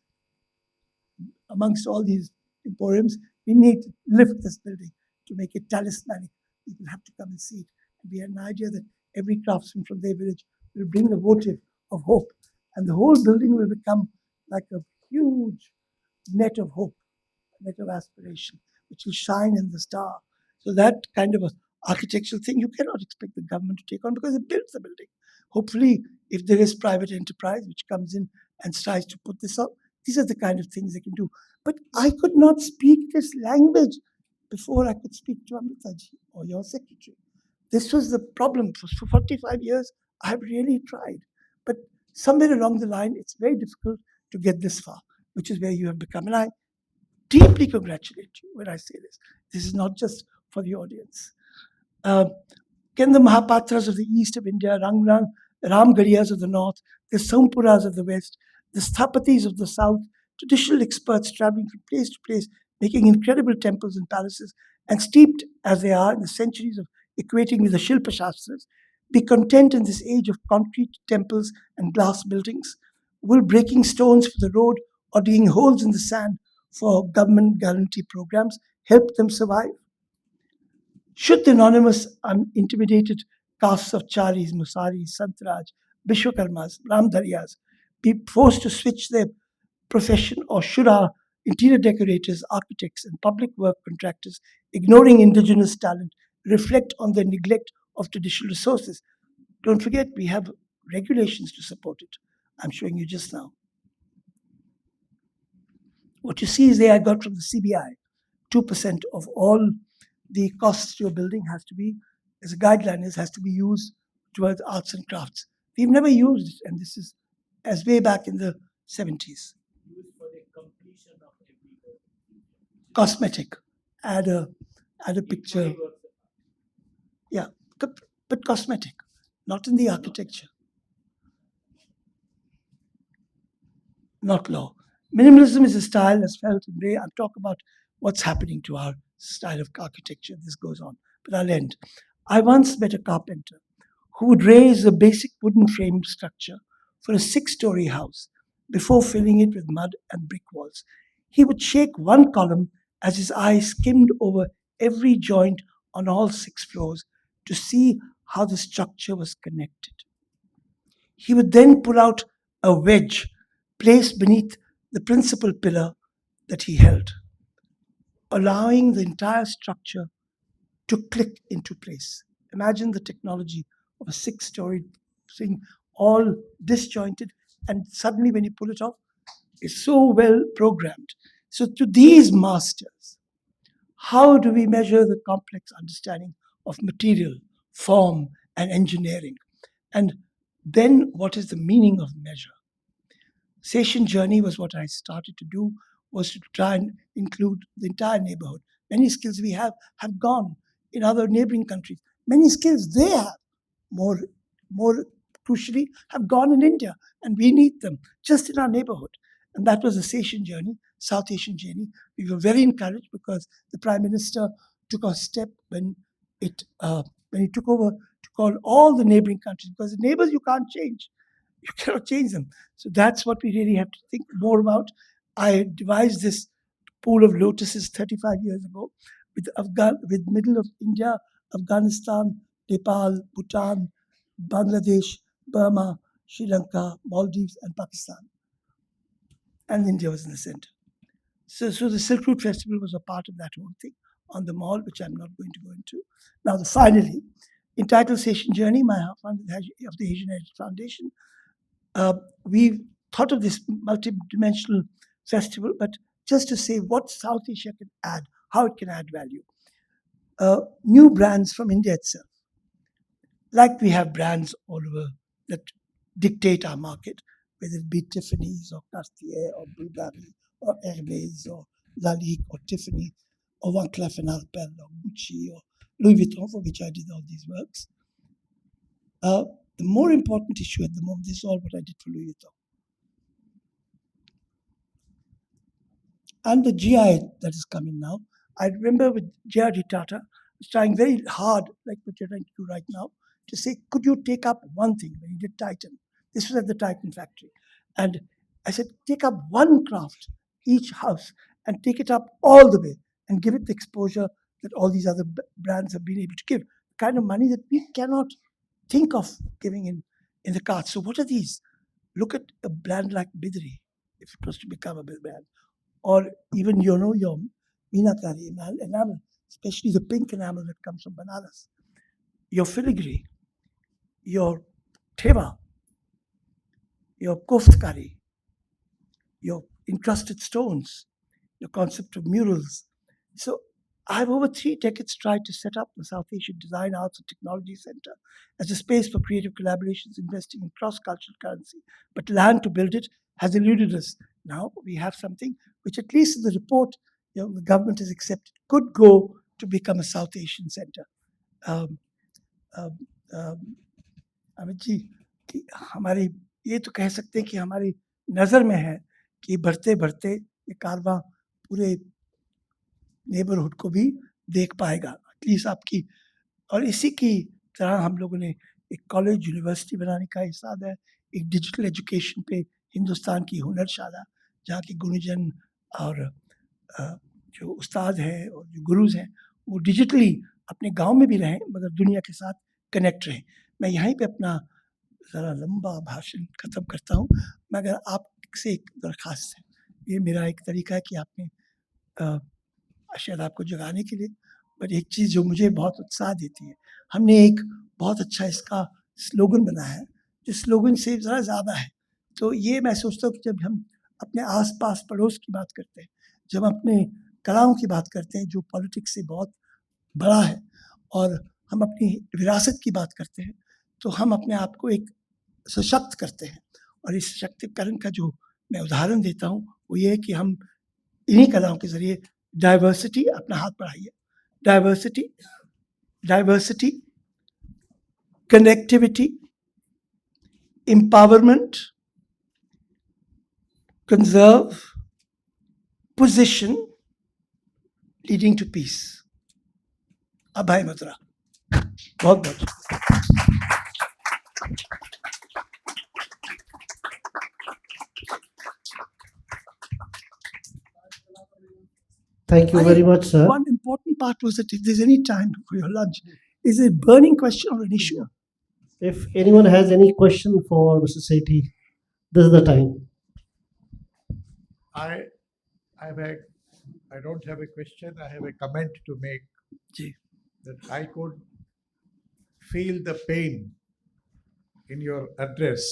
Amongst all these emporiums, we need to lift this building to make it talismanic. People have to come and see it. And we have an idea that every craftsman from their village will bring a votive of hope, and the whole building will become like a huge net of hope, a net of aspiration, which will shine in the star. So that kind of a architectural thing you cannot expect the government to take on because it builds the building. Hopefully, if there is private enterprise which comes in and tries to put this up, these are the kind of things they can do. But I could not speak this language before I could speak to Amritaji or your secretary. This was the problem. For 45 years, I've really tried. But somewhere along the line, it's very difficult to get this far, which is where you have become. And I deeply congratulate you when I say this. This is not just for the audience. Can the Mahapatras of the east of India, Ramgariyas of the north, the Sampuras of the west, the Sthapatis of the south, traditional experts traveling from place to place, making incredible temples and palaces, and steeped as they are in the centuries of equating with the Shilpa Shastras, be content in this age of concrete temples and glass buildings? Will breaking stones for the road or digging holes in the sand for government guarantee programs help them survive? Should the anonymous, unintimidated castes of Charis, Musaris, Santraj, Vishwakarmas, Ramdharyas be forced to switch their profession, or should our interior decorators, architects, and public work contractors, ignoring indigenous talent, reflect on the neglect of traditional resources? Don't forget, we have regulations to support it. I'm showing you just now. What you see is there I got from the CBI, 2% of all the costs to your building has to be, as a guideline, has to be used towards arts and crafts. We've never used it, and this is as way back in the 70s. Cosmetic. Add a picture. Yeah, but cosmetic, not in the architecture. Not law. Minimalism is a style as felt in way. I'll talk about what's happening to our style of architecture. This goes on, but I'll end. I once met a carpenter who would raise a basic wooden frame structure for a 6-story house before filling it with mud and brick walls. He would shake one column as his eye skimmed over every joint on all 6 floors to see how the structure was connected. He would then pull out a wedge placed beneath the principal pillar that he held, allowing the entire structure to click into place. Imagine the technology of a 6-story thing, all disjointed, and suddenly when you pull it off, it's so well programmed. So to these masters, how do we measure the complex understanding of material, form, and engineering? And then what is the meaning of measure? Session journey was what I started to do, was to try and include the entire neighborhood. Many skills we have gone in other neighboring countries. Many skills they have, more crucially, have gone in India, and we need them just in our neighborhood. And that was a Session journey, South Asian journey. We were very encouraged because the Prime Minister took a step when he took over to call all the neighboring countries, because the neighbors you can't change. You cannot change them. So that's what we really have to think more about. I devised this pool of lotuses 35 years ago with middle of India, Afghanistan, Nepal, Bhutan, Bangladesh, Burma, Sri Lanka, Maldives, and Pakistan. And India was in the center. So the Silk Route Festival was a part of that whole thing on the mall, which I'm not going to go into. Now, finally, entitled Session Journey, my fund of the Asian Heritage Foundation, we thought of this multidimensional festival, but just to say what South Asia can add, how it can add value. New brands from India itself. Like we have brands all over that dictate our market, whether it be Tiffany's or Cartier or Bulgari or Hermes or Lalique or Tiffany or Van Cleef & Arpels or Gucci or Louis Vuitton, for which I did all these works. The more important issue at the moment, this is all what I did for Louis Vuitton. and the GI that is coming now. I remember with J.R.D. Tata was trying very hard, like what you're trying to do right now, to say, could you take up one thing when he did Titan? This was at the Titan factory. And I said, take up one craft, each house, and take it up all the way and give it the exposure that all these other brands have been able to give. The kind of money that we cannot think of giving in the cards. So what are these? Look at a brand like Bidri, if it was to become a big brand. Or even, your Meenakari enamel, especially the pink enamel that comes from bananas. Your filigree, your theva, your koftkari, your encrusted stones, your concept of murals. So I've over 3 decades tried to set up the South Asian Design, Arts and Technology Center as a space for creative collaborations, investing in cross-cultural currency. But land to build it has eluded us. Now we have something which, at least in the report, the government has accepted, could go to become a South Asian center. Amit ji, कि हमारी ये तो कह सकते हैं कि हमारी नज़र में है कि बढ़ते बढ़ते ये कारवां पूरे नेबरहुड को भी देख पाएगा, एटलीस्ट आपकी। और इसी की तरह हम लोगों ने एक कॉलेज यूनिवर्सिटी बनाने का इरादा है, एक डिजिटल एजुकेशन पे हिंदुस्तान की हुनरशाला, जहाँ के गुरुजन और जो उस्ताद हैं और जो गुरुज हैं वो डिजिटली अपने गांव में भी रहें मगर दुनिया के साथ कनेक्ट रहें। मैं यहीं पे अपना ज़रा लंबा भाषण ख़त्म करता हूँ, मगर आपसे एक दरख्वास्त है, ये मेरा एक तरीका है कि आपने शायद आपको जगाने के लिए, बट एक चीज़ जो मुझे बहुत उत्साह देती है, हमने एक बहुत अच्छा इसका स्लोगन बनाया है, जो स्लोगन से ज़रा ज़्यादा है। तो ये मैं सोचता हूँ कि जब हम अपने आस-पास पड़ोस की बात करते हैं, जब अपने कलाओं की बात करते हैं जो पॉलिटिक्स से बहुत बड़ा है, और हम अपनी विरासत की बात करते हैं, तो हम अपने आप को एक सशक्त करते हैं। और इस सशक्तिकरण का जो मैं उदाहरण देता हूँ वो ये है कि हम इन्हीं कलाओं के ज़रिए डाइवर्सिटी, अपना हाथ बढ़ाइए, diversity, connectivity, empowerment, conserve, position, leading to peace. अभय मुद्रा। बहुत बहुत Thank you very much, sir. One important part was that if there's any time for your lunch, is it a burning question or an issue? If anyone has any question for Mr. Sethi, this is the time. I don't have a question. I have a comment to make. That I could feel the pain in your address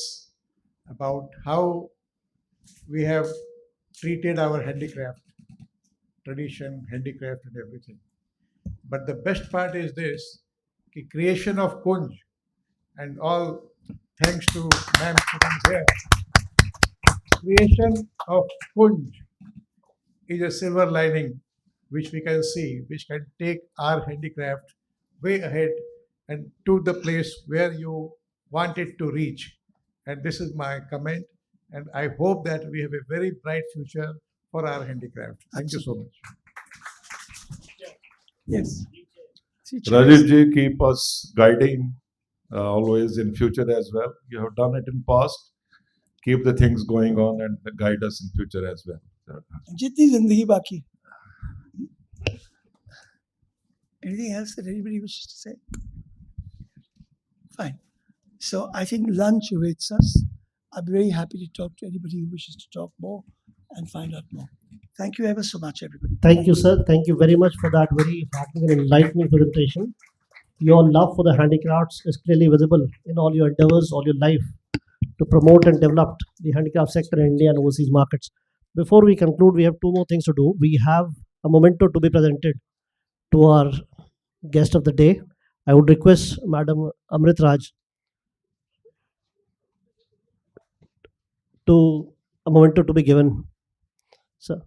about how we have treated our handicraft, tradition, handicraft and everything. But the best part is this, the creation of Kunj, and all thanks to ma'am sitting here. Creation of Kunj is a silver lining which we can see, which can take our handicraft way ahead and to the place where you want it to reach. And this is my comment. And I hope that we have a very bright future for our handicraft. Thank you so much. Yes. Rajeev ji, keep us guiding always in future as well. You have done it in past. Keep the things going on and guide us in future as well. जितनी जिंदगी बाकी। Anything else that anybody wishes to say? Fine. So I think lunch awaits us. I'm very happy to talk to anybody who wishes to talk more and find out more. Thank you ever so much, everybody. Thank you, sir. Thank you very much for that very heartening and enlightening presentation. Your love for the handicrafts is clearly visible in all your endeavors, all your life to promote and develop the handicraft sector in India and overseas markets. Before we conclude, we have 2 more things to do. We have a memento to be presented to our guest of the day. I would request Madam Amrit Raj to a memento to be given, sir.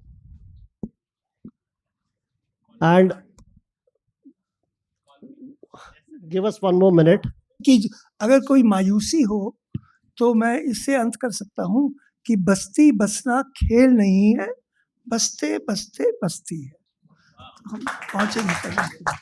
And give us 1 more minute. कि अगर कोई मायूसी हो तो मैं इससे अंत कर सकता हूँ कि बस्ती बसना खेल नहीं है, बसते बसते बसती है। तो हम पहुंचे नहीं कर रहे।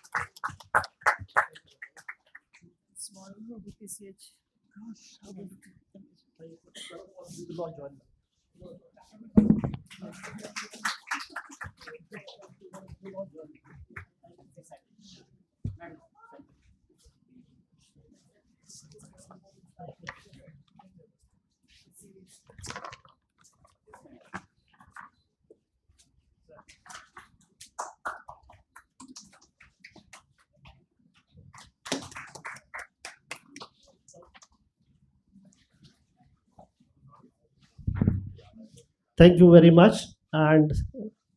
Thank you very much. And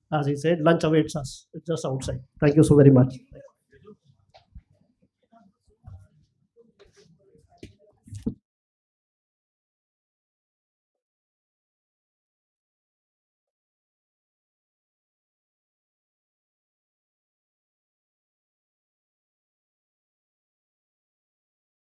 as he said, lunch awaits us just outside. Thank you so very much.